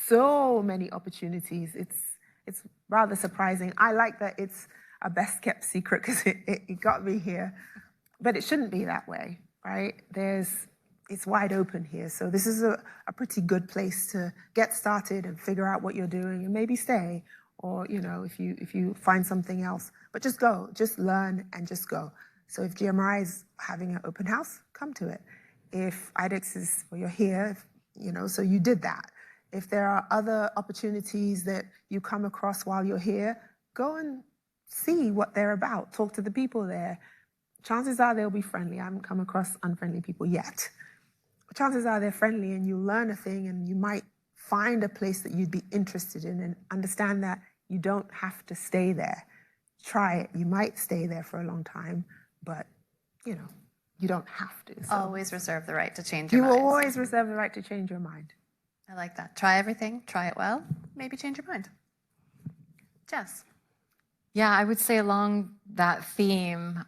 so many opportunities. It's rather surprising. I like that it's a best kept secret because it got me here, but it shouldn't be that way, right? It's wide open here. So this is a pretty good place to get started and figure out what you're doing and maybe stay, or, if you find something else, but just go, just learn and just go. So if GMRI is having an open house, come to it. If IDEX is, well, you're here, so you did that. If there are other opportunities that you come across while you're here, go and see what they're about. Talk to the people there. Chances are they'll be friendly. I haven't come across unfriendly people yet. But chances are they're friendly, and you'll learn a thing, and you might find a place that you'd be interested in, and understand that you don't have to stay there. Try it. You might stay there for a long time, but, you don't have to. So. Always reserve the right to change your mind. You always reserve the right to change your mind. I like that. Try everything, try it well, maybe change your mind. Jess. Yeah, I would say along that theme,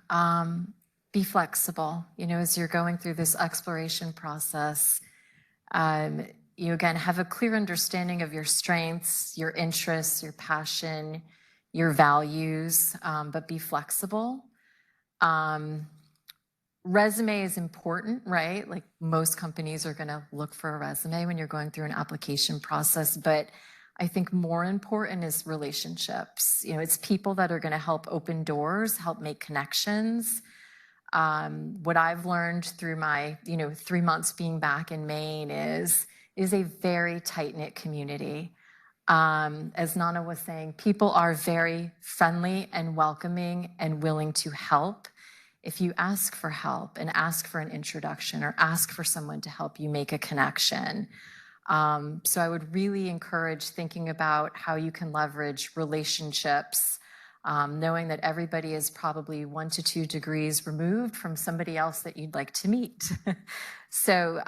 be flexible. As you're going through this exploration process, you again have a clear understanding of your strengths, your interests, your passion, your values, but be flexible. Resume is important, right? Like most companies are going to look for a resume when you're going through an application process, but I think more important is relationships. It's people that are going to help open doors, help make connections. What I've learned through my 3 months being back in Maine is a very tight-knit community. As Nana was saying, people are very friendly and welcoming and willing to help. If you ask for help and ask for an introduction or ask for someone to help you make a connection. So I would really encourage thinking about how you can leverage relationships, knowing that everybody is probably 1 to 2 degrees removed from somebody else that you'd like to meet. So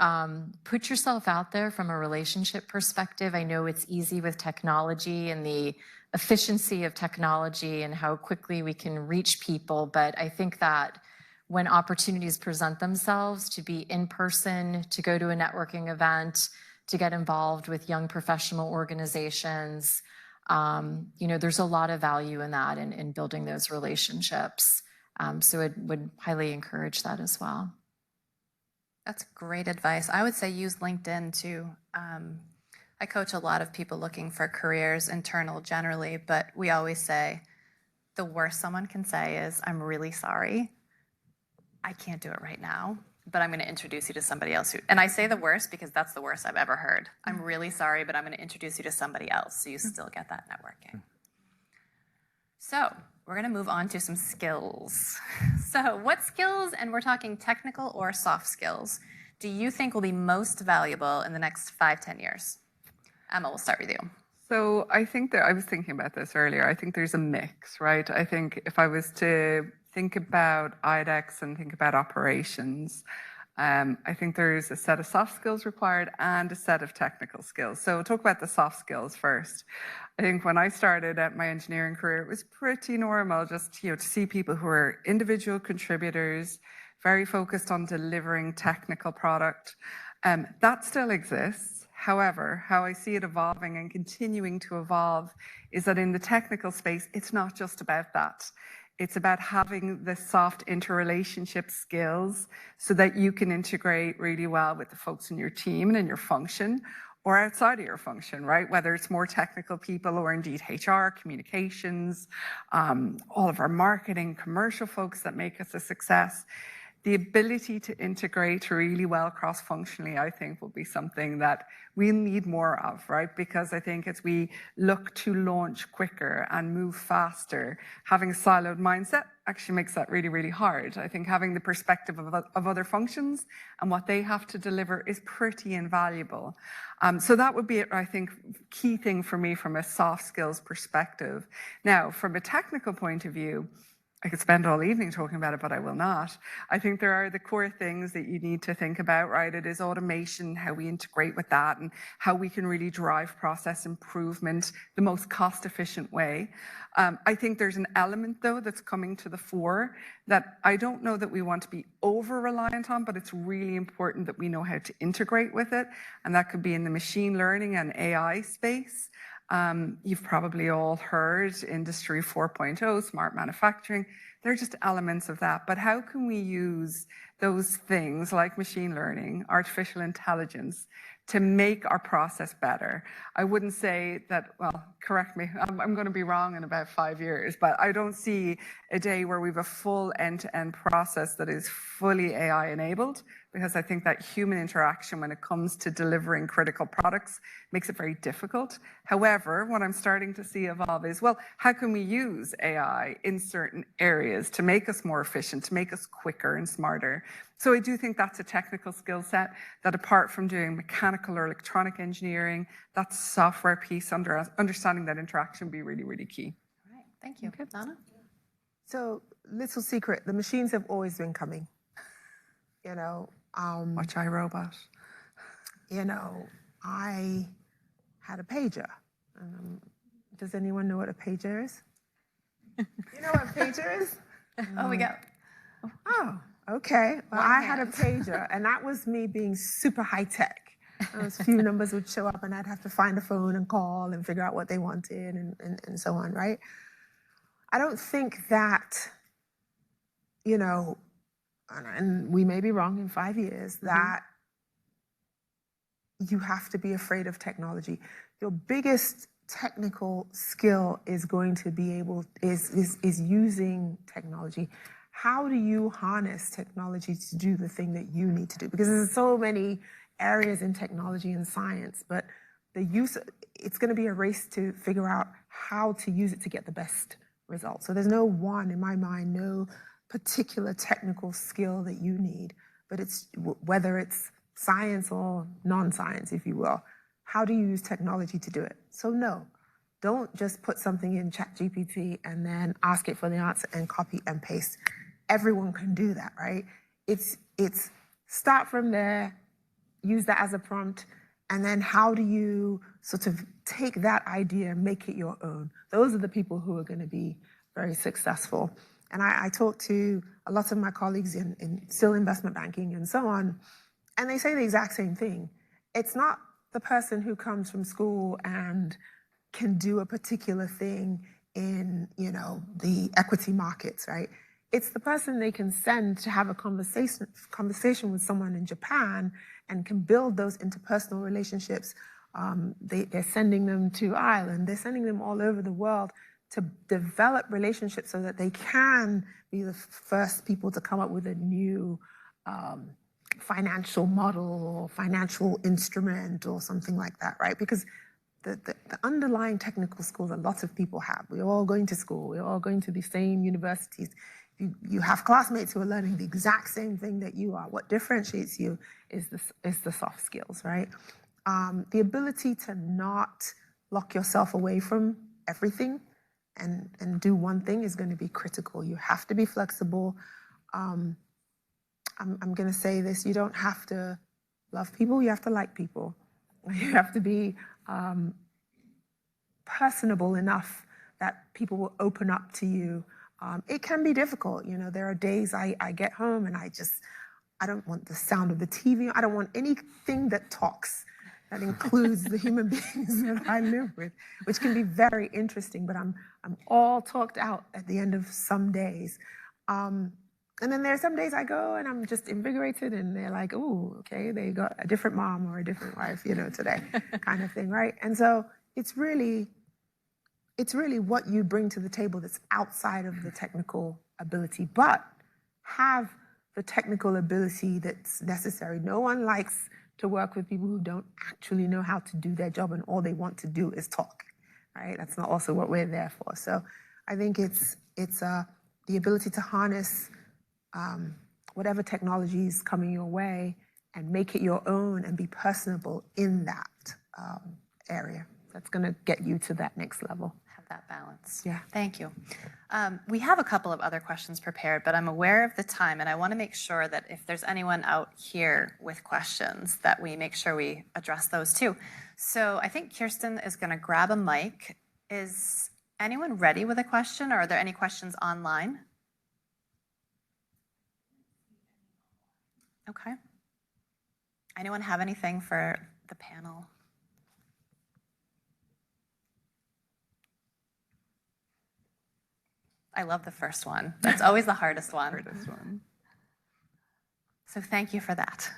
put yourself out there from a relationship perspective. I know it's easy with technology and the efficiency of technology and how quickly we can reach people, but I think that when opportunities present themselves to be in person, to go to a networking event, to get involved with young professional organizations, there's a lot of value in that, in building those relationships. So I would highly encourage that as well. That's great advice. I would say use LinkedIn too. I coach a lot of people looking for careers, internal generally, but we always say the worst someone can say is, I'm really sorry. I can't do it right now, but I'm going to introduce you to somebody else who, and I say the worst because that's the worst I've ever heard. I'm really sorry, but I'm going to introduce you to somebody else so you still get that networking. So we're going to move on to some skills. So what skills, and we're talking technical or soft skills, do you think will be most valuable in the next 5-10 years? Emma, we'll start with you. So I think that I was thinking about this earlier. I think there's a mix, right? I think if I was to think about IDEX and think about operations, I think there's a set of soft skills required and a set of technical skills. So we'll talk about the soft skills first. I think when I started at my engineering career, it was pretty normal just to see people who are individual contributors, very focused on delivering technical product. That still exists. However, how I see it evolving and continuing to evolve is that in the technical space, it's not just about that. It's about having the soft interrelationship skills so that you can integrate really well with the folks in your team and in your function or outside of your function, right? Whether it's more technical people or indeed HR, communications, all of our marketing, commercial folks that make us a success. The ability to integrate really well cross-functionally, I think, will be something that we need more of, right? Because I think as we look to launch quicker and move faster, having a siloed mindset actually makes that really, really hard. I think having the perspective of other functions and what they have to deliver is pretty invaluable. So that would be, I think, key thing for me from a soft skills perspective. Now, from a technical point of view, I could spend all evening talking about it, but I will not. I think there are the core things that you need to think about, right? It is automation, how we integrate with that, and how we can really drive process improvement the most cost-efficient way. I think there's an element, though, that's coming to the fore that I don't know that we want to be over-reliant on, but it's really important that we know how to integrate with it, and that could be in the machine learning and AI space. You've probably all heard Industry 4.0, smart manufacturing. They're just elements of that. But how can we use those things like machine learning, artificial intelligence, to make our process better? I wouldn't say that, well, correct me, I'm going to be wrong in about 5 years, but I don't see a day where we have a full end-to-end process that is fully AI enabled, because I think that human interaction when it comes to delivering critical products makes it very difficult. However, what I'm starting to see evolve is, well, how can we use AI in certain areas to make us more efficient, to make us quicker and smarter? So I do think that's a technical skill set that, apart from doing mechanical or electronic engineering, that software piece, understanding that interaction, would be really, really key. All right, thank you. Okay. Donna? So, little secret, the machines have always been coming. Watch iRobot. I had a pager. Does anyone know what a pager is? You know what a pager is? Oh, we go. Oh, okay. Well, One I had a hand. pager, and that was me being super high tech. A few numbers would show up, and I'd have to find a phone and call and figure out what they wanted and so on, right? I don't think that, and we may be wrong in 5 years, that you have to be afraid of technology. Your biggest technical skill is going to be is using technology. How do you harness technology to do the thing that you need to do? Because there's so many areas in technology and science, but it's going to be a race to figure out how to use it to get the best results. So there's no one, in my mind, no particular technical skill that you need, but it's whether it's science or non-science, if you will. How do you use technology to do it? So no, don't just put something in ChatGPT and then ask it for the answer and copy and paste. Everyone can do that, right? It's start from there, use that as a prompt, and then how do you sort of take that idea and make it your own? Those are the people who are going to be very successful. And I talk to a lot of my colleagues in still investment banking and so on, and they say the exact same thing. It's not the person who comes from school and can do a particular thing in, the equity markets, right? It's the person they can send to have a conversation with someone in Japan and can build those interpersonal relationships. They're sending them to Ireland. They're sending them all over the world to develop relationships so that they can be the first people to come up with a new financial model or financial instrument or something like that, right? Because the underlying technical skills a lot of people have. We're all going to school. We're all going to the same universities. You have classmates who are learning the exact same thing that you are. What differentiates you is the soft skills, right? The ability to not lock yourself away from everything and do one thing is going to be critical. You have to be flexible. I'm going to say this, you don't have to love people, you have to like people. You have to be personable enough that people will open up to you. It can be difficult. There are days I get home and I don't want the sound of the TV. I don't want anything that talks, that includes the human beings that I live with, which can be very interesting, but I'm all talked out at the end of some days. And then there are some days I go and I'm just invigorated and they're like, oh, okay, they got a different mom or a different wife, today, kind of thing, right? And so it's really what you bring to the table that's outside of the technical ability, but have the technical ability that's necessary. No one likes to work with people who don't actually know how to do their job and all they want to do is talk, right? That's not also what we're there for. So I think it's the ability to harness whatever technology is coming your way and make it your own and be personable in that area. That's going to get you to that next level. Have that balance. Yeah. Thank you. We have a couple of other questions prepared, but I'm aware of the time, and I want to make sure that if there's anyone out here with questions, that we make sure we address those too. So I think Kirsten is going to grab a mic. Is anyone ready with a question, or are there any questions online? Okay. Anyone have anything for the panel? I love the first one. That's always the hardest one. So thank you for that.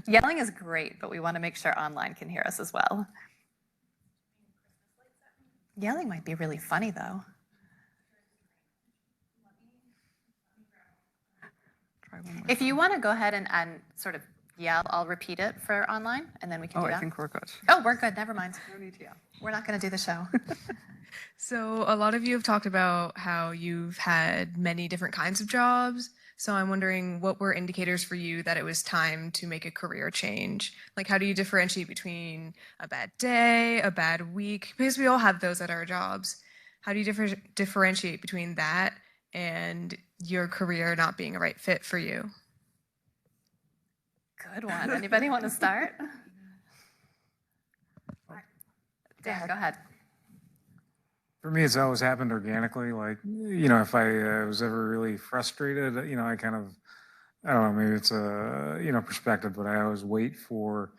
Yelling is great, but we want to make sure online can hear us as well. Yelling might be really funny, though. If you want to go ahead and sort of yell, I'll repeat it for online, and then we can do that. I think we're good. Oh, we're good. Never mind. No need to yell. We're not going to do the show. So a lot of you have talked about how you've had many different kinds of jobs. So I'm wondering, what were indicators for you that it was time to make a career change? Like, how do you differentiate between a bad day, a bad week? Because we all have those at our jobs. How do you differentiate between that and your career not being a right fit for you? Good one. Anybody want to start? Dan, go ahead. For me, it's always happened organically. Like, if I was ever really frustrated, I kind of, I don't know, maybe it's a, perspective, but I always wait for,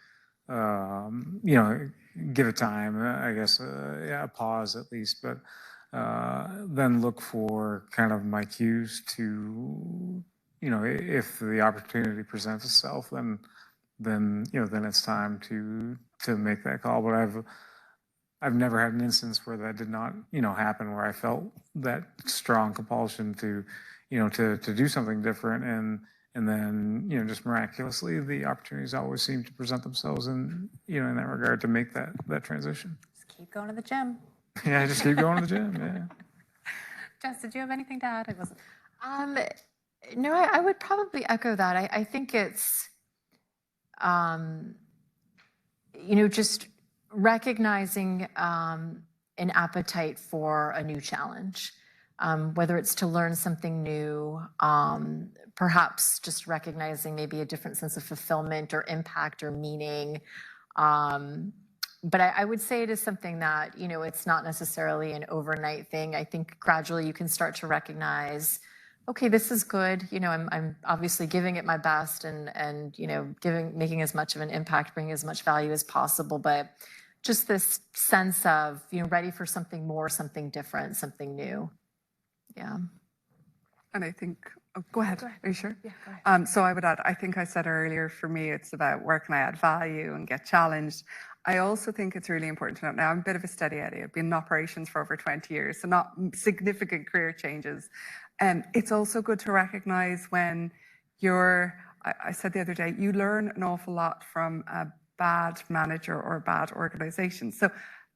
give it time, I guess, a pause at least, but then look for kind of my cues to, if the opportunity presents itself, then then it's time to make that call. But I've never had an instance where that did not, happen, where I felt that strong compulsion to, to do something different. And then, just miraculously, the opportunities always seem to present themselves in that regard to make that transition. Just keep going to the gym. Yeah, just keep going to the gym. Yeah. Jess, did you have anything to add? It wasn't. No, I would probably echo that. I think it's, just recognizing an appetite for a new challenge, whether it's to learn something new, perhaps just recognizing maybe a different sense of fulfillment or impact or meaning. But I would say it is something that, it's not necessarily an overnight thing. I think gradually you can start to recognize, okay, this is good. I'm obviously giving it my best and making as much of an impact, bringing as much value as possible. But just this sense of, ready for something more, something different, something new. Yeah. And I think, go ahead. Are you sure? Yeah, go ahead. So I would add, I think I said earlier, for me, it's about where can I add value and get challenged. I also think it's really important to note, now I'm a bit of a steady Eddie. I've been in operations for over 20 years, so not significant career changes. And it's also good to recognize when I said the other day, you learn an awful lot from a bad manager or a bad organization. So,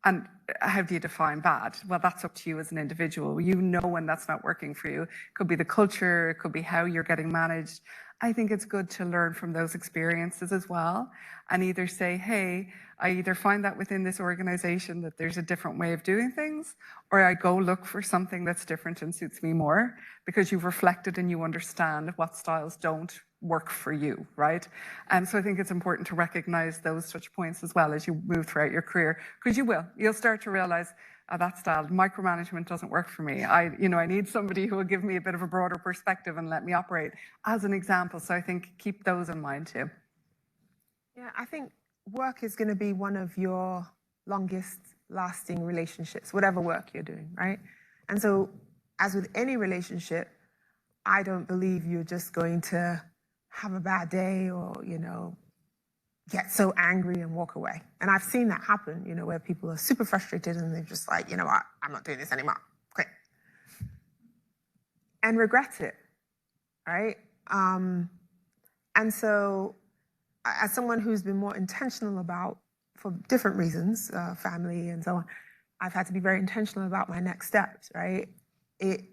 and how do you define bad? Well, that's up to you as an individual. When that's not working for you. It could be the culture, it could be how you're getting managed. I think it's good to learn from those experiences as well and either say, hey, I either find that within this organization that there's a different way of doing things, or I go look for something that's different and suits me more because you've reflected and you understand what styles don't work for you, right? And so I think it's important to recognize those touch points as well as you move throughout your career, because you'll start to realize that style, micromanagement doesn't work for me. I need somebody who will give me a bit of a broader perspective and let me operate as an example. So I think keep those in mind too. Yeah, I think work is going to be one of your longest lasting relationships, whatever work you're doing, right? And so as with any relationship, I don't believe you're just going to have a bad day or, get so angry and walk away. And I've seen that happen, where people are super frustrated and they're just like, what, I'm not doing this anymore. Quit. And regret it, right? And so as someone who's been more intentional about, for different reasons, family and so on, I've had to be very intentional about my next steps, right? It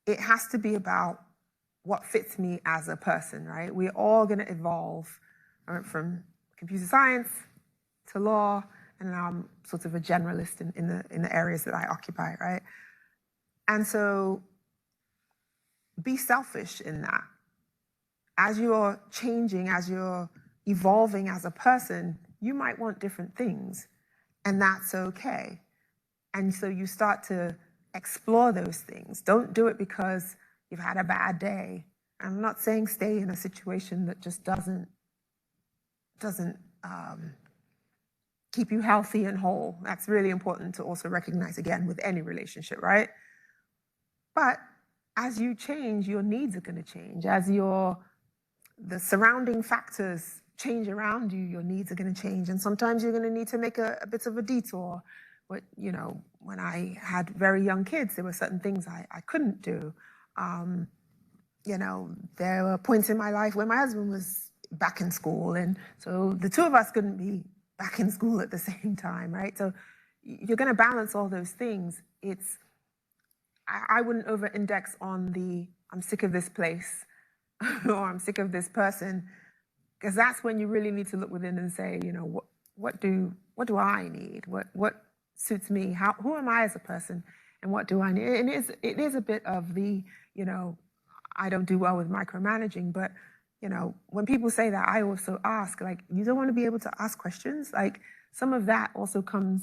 has to be about what fits me as a person, right? We're all going to evolve from computer science to law, and now I'm sort of a generalist in the areas that I occupy, right? And so be selfish in that. As you're changing, as you're evolving as a person, you might want different things, and that's okay. And so you start to explore those things. Don't do it because you've had a bad day. I'm not saying stay in a situation that just doesn't keep you healthy and whole. That's really important to also recognize, again, with any relationship, right? But as you change, your needs are going to change. As the surrounding factors change around you, your needs are going to change. And sometimes you're going to need to make a bit of a detour. But, when I had very young kids, there were certain things I couldn't do. There were points in my life where my husband was back in school. And so the two of us couldn't be back in school at the same time, right? So you're going to balance all those things. I wouldn't over-index on I'm sick of this place or I'm sick of this person, because that's when you really need to look within and say, what do I need? What suits me? Who am I as a person? And what do I need? And it is a bit of I don't do well with micromanaging, but when people say that, I also ask, you don't want to be able to ask questions? Some of that also comes,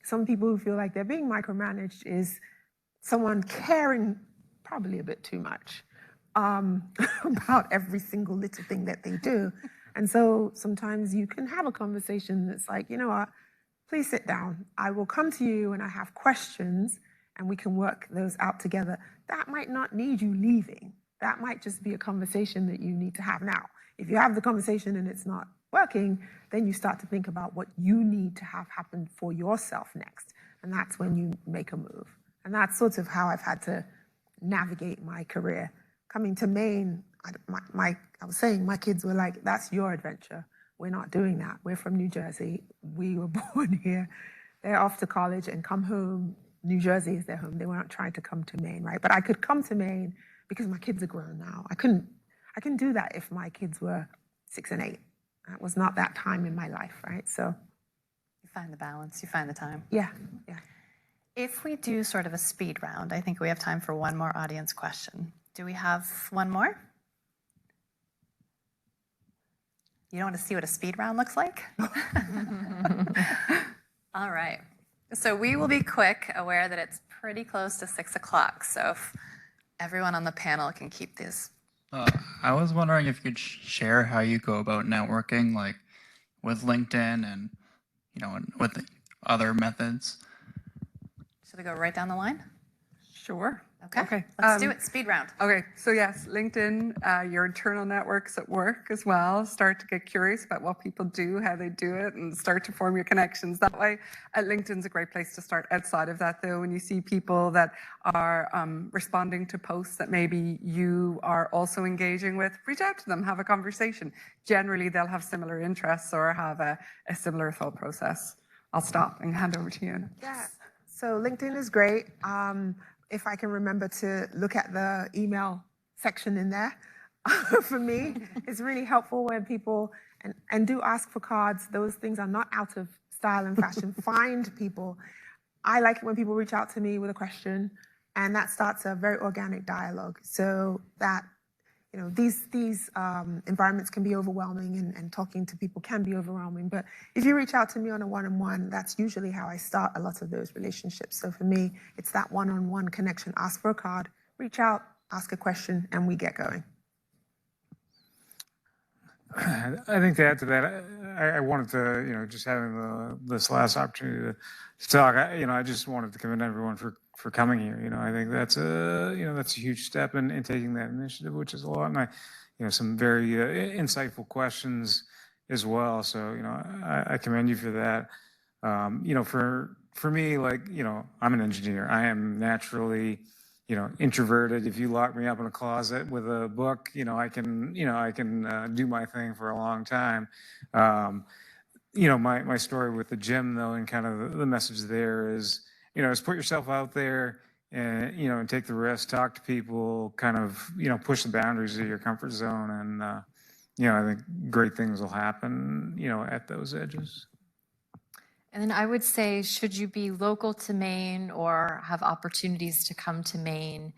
some people who feel like they're being micromanaged is someone caring probably a bit too much about every single little thing that they do. And so sometimes you can have a conversation that's like, what, please sit down. I will come to you and I have questions and we can work those out together. That might not need you leaving. That might just be a conversation that you need to have now. If you have the conversation and it's not working, then you start to think about what you need to have happen for yourself next. And that's when you make a move. And that's sort of how I've had to navigate my career. Coming to Maine, I was saying, my kids were like, that's your adventure. We're not doing that. We're from New Jersey. We were born here. They're off to college and come home. New Jersey is their home. They weren't trying to come to Maine, right? But I could come to Maine because my kids are grown now. I couldn't do that if my kids were 6 and 8. That was not that time in my life, right? So You find the balance, you find the time. yeah. If we do sort of a speed round, I think we have time for one more audience question. Do we have one more? You don't want to see what a speed round looks like? All right. So we will be quick, aware that it's pretty close to 6 o'clock. So if everyone on the panel can keep these. I was wondering if you could share how you go about networking, like with LinkedIn and, and with the other methods. Should we go right down the line? Sure. Okay. Let's do it. Speed round. Okay, so yes, LinkedIn, your internal networks at work as well. Start to get curious about what people do, how they do it, and start to form your connections that way. LinkedIn's a great place to start. Outside of that, though, when you see people that are responding to posts that maybe you are also engaging with, reach out to them, have a conversation. Generally, they'll have similar interests or have a similar thought process. I'll stop and hand over to you. Yeah. So LinkedIn is great. If I can remember to look at the email section in there, for me, it's really helpful when people, and do ask for cards. Those things are not out of style and fashion. Find people. I like it when people reach out to me with a question, and that starts a very organic dialogue. So that, these environments can be overwhelming, and talking to people can be overwhelming. But if you reach out to me on a one-on-one, that's usually how I start a lot of those relationships. So for me, it's that one-on-one connection. Ask for a card, reach out, ask a question, and we get going. I think to add to that, I wanted to, just having this last opportunity to talk, I just wanted to commend everyone for coming here. I think that's a huge step in taking that initiative, which is a lot. And some very insightful questions as well. So, I commend you for that. For me, I'm an engineer. I am naturally, introverted. If you lock me up in a closet with a book, I can do my thing for a long time. My story with the gym, though, and kind of the message there is, is put yourself out there and, and take the risk, talk to people, kind of, push the boundaries of your comfort zone. And, I think great things will happen, at those edges. And then I would say, should you be local to Maine or have opportunities to come to Maine,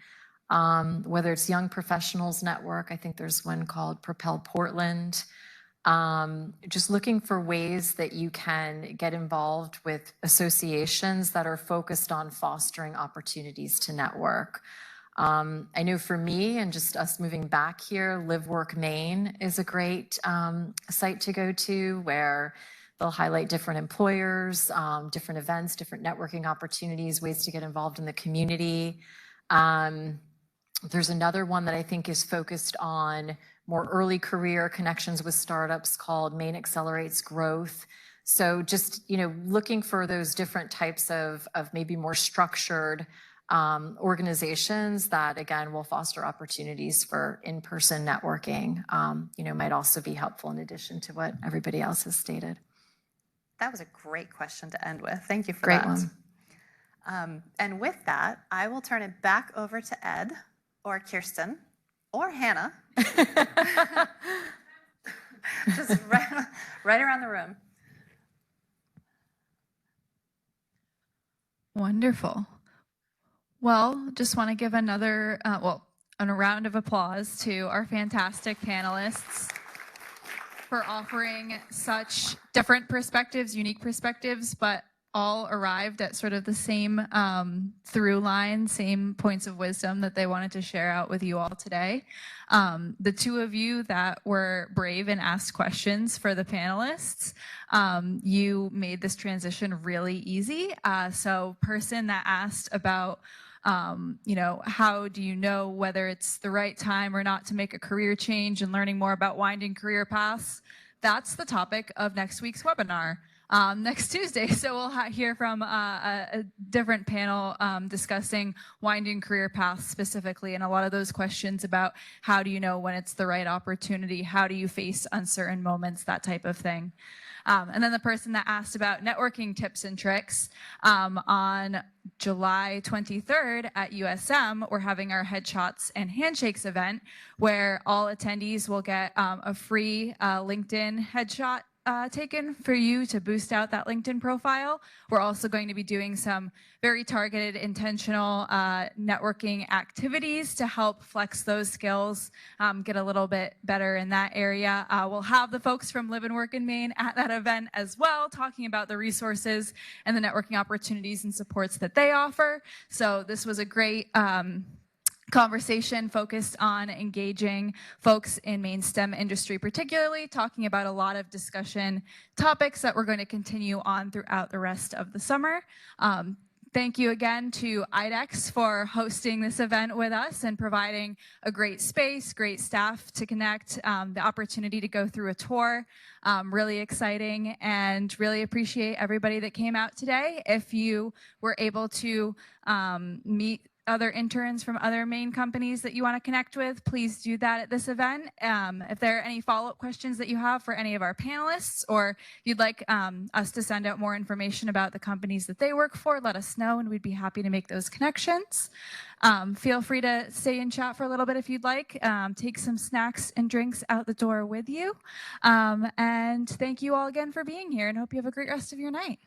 whether it's Young Professionals Network, I think there's one called Propel Portland, just looking for ways that you can get involved with associations that are focused on fostering opportunities to network. I know for me, and just us moving back here, Live Work Maine is a great site to go to, where they'll highlight different employers, different events, different networking opportunities, ways to get involved in the community. There's another one that I think is focused on more early career connections with startups called Maine Accelerates Growth. So just, looking for those different types of maybe more structured organizations that, again, will foster opportunities for in-person networking, might also be helpful in addition to what everybody else has stated. That was a great question to end with. Thank you for Great that. one. And with that, I will turn it back over to Ed or Kirsten or Hannah. Just right around the room. Wonderful. Well, just want to give another, a round of applause to our fantastic panelists for offering such different perspectives, unique perspectives, but all arrived at sort of the same through line, same points of wisdom that they wanted to share out with you all today. The two of you that were brave and asked questions for the panelists, you made this transition really easy. So person that asked about How do you know whether it's the right time or not to make a career change, and learning more about winding career paths? That's the topic of next week's webinar. Next Tuesday. So we'll hear from a different panel discussing winding career paths specifically, and a lot of those questions about how do you know when it's the right opportunity, how do you face uncertain moments, that type of thing. And then the person that asked about networking tips and tricks, on July 23rd at USM, we're having our Headshots and Handshakes event where all attendees will get a free LinkedIn headshot taken for you to boost out that LinkedIn profile. We're also going to be doing some very targeted, intentional networking activities to help flex those skills, get a little bit better in that area. We'll have the folks from Live and Work in Maine at that event as well, talking about the resources and the networking opportunities and supports that they offer. So this was a great conversation focused on engaging folks in Maine STEM industry, particularly talking about a lot of discussion topics that we're going to continue on throughout the rest of the summer. Thank you again to IDEX for hosting this event with us and providing a great space, great staff to connect, the opportunity to go through a tour. Really exciting, and really appreciate everybody that came out today. If you were able to meet other interns from other Maine companies that you want to connect with, please do that at this event. If there are any follow-up questions that you have for any of our panelists, or you'd like us to send out more information about the companies that they work for, let us know and we'd be happy to make those connections. Feel free to stay and chat for a little bit if you'd like. Take some snacks and drinks out the door with you. And thank you all again for being here, and hope you have a great rest of your night.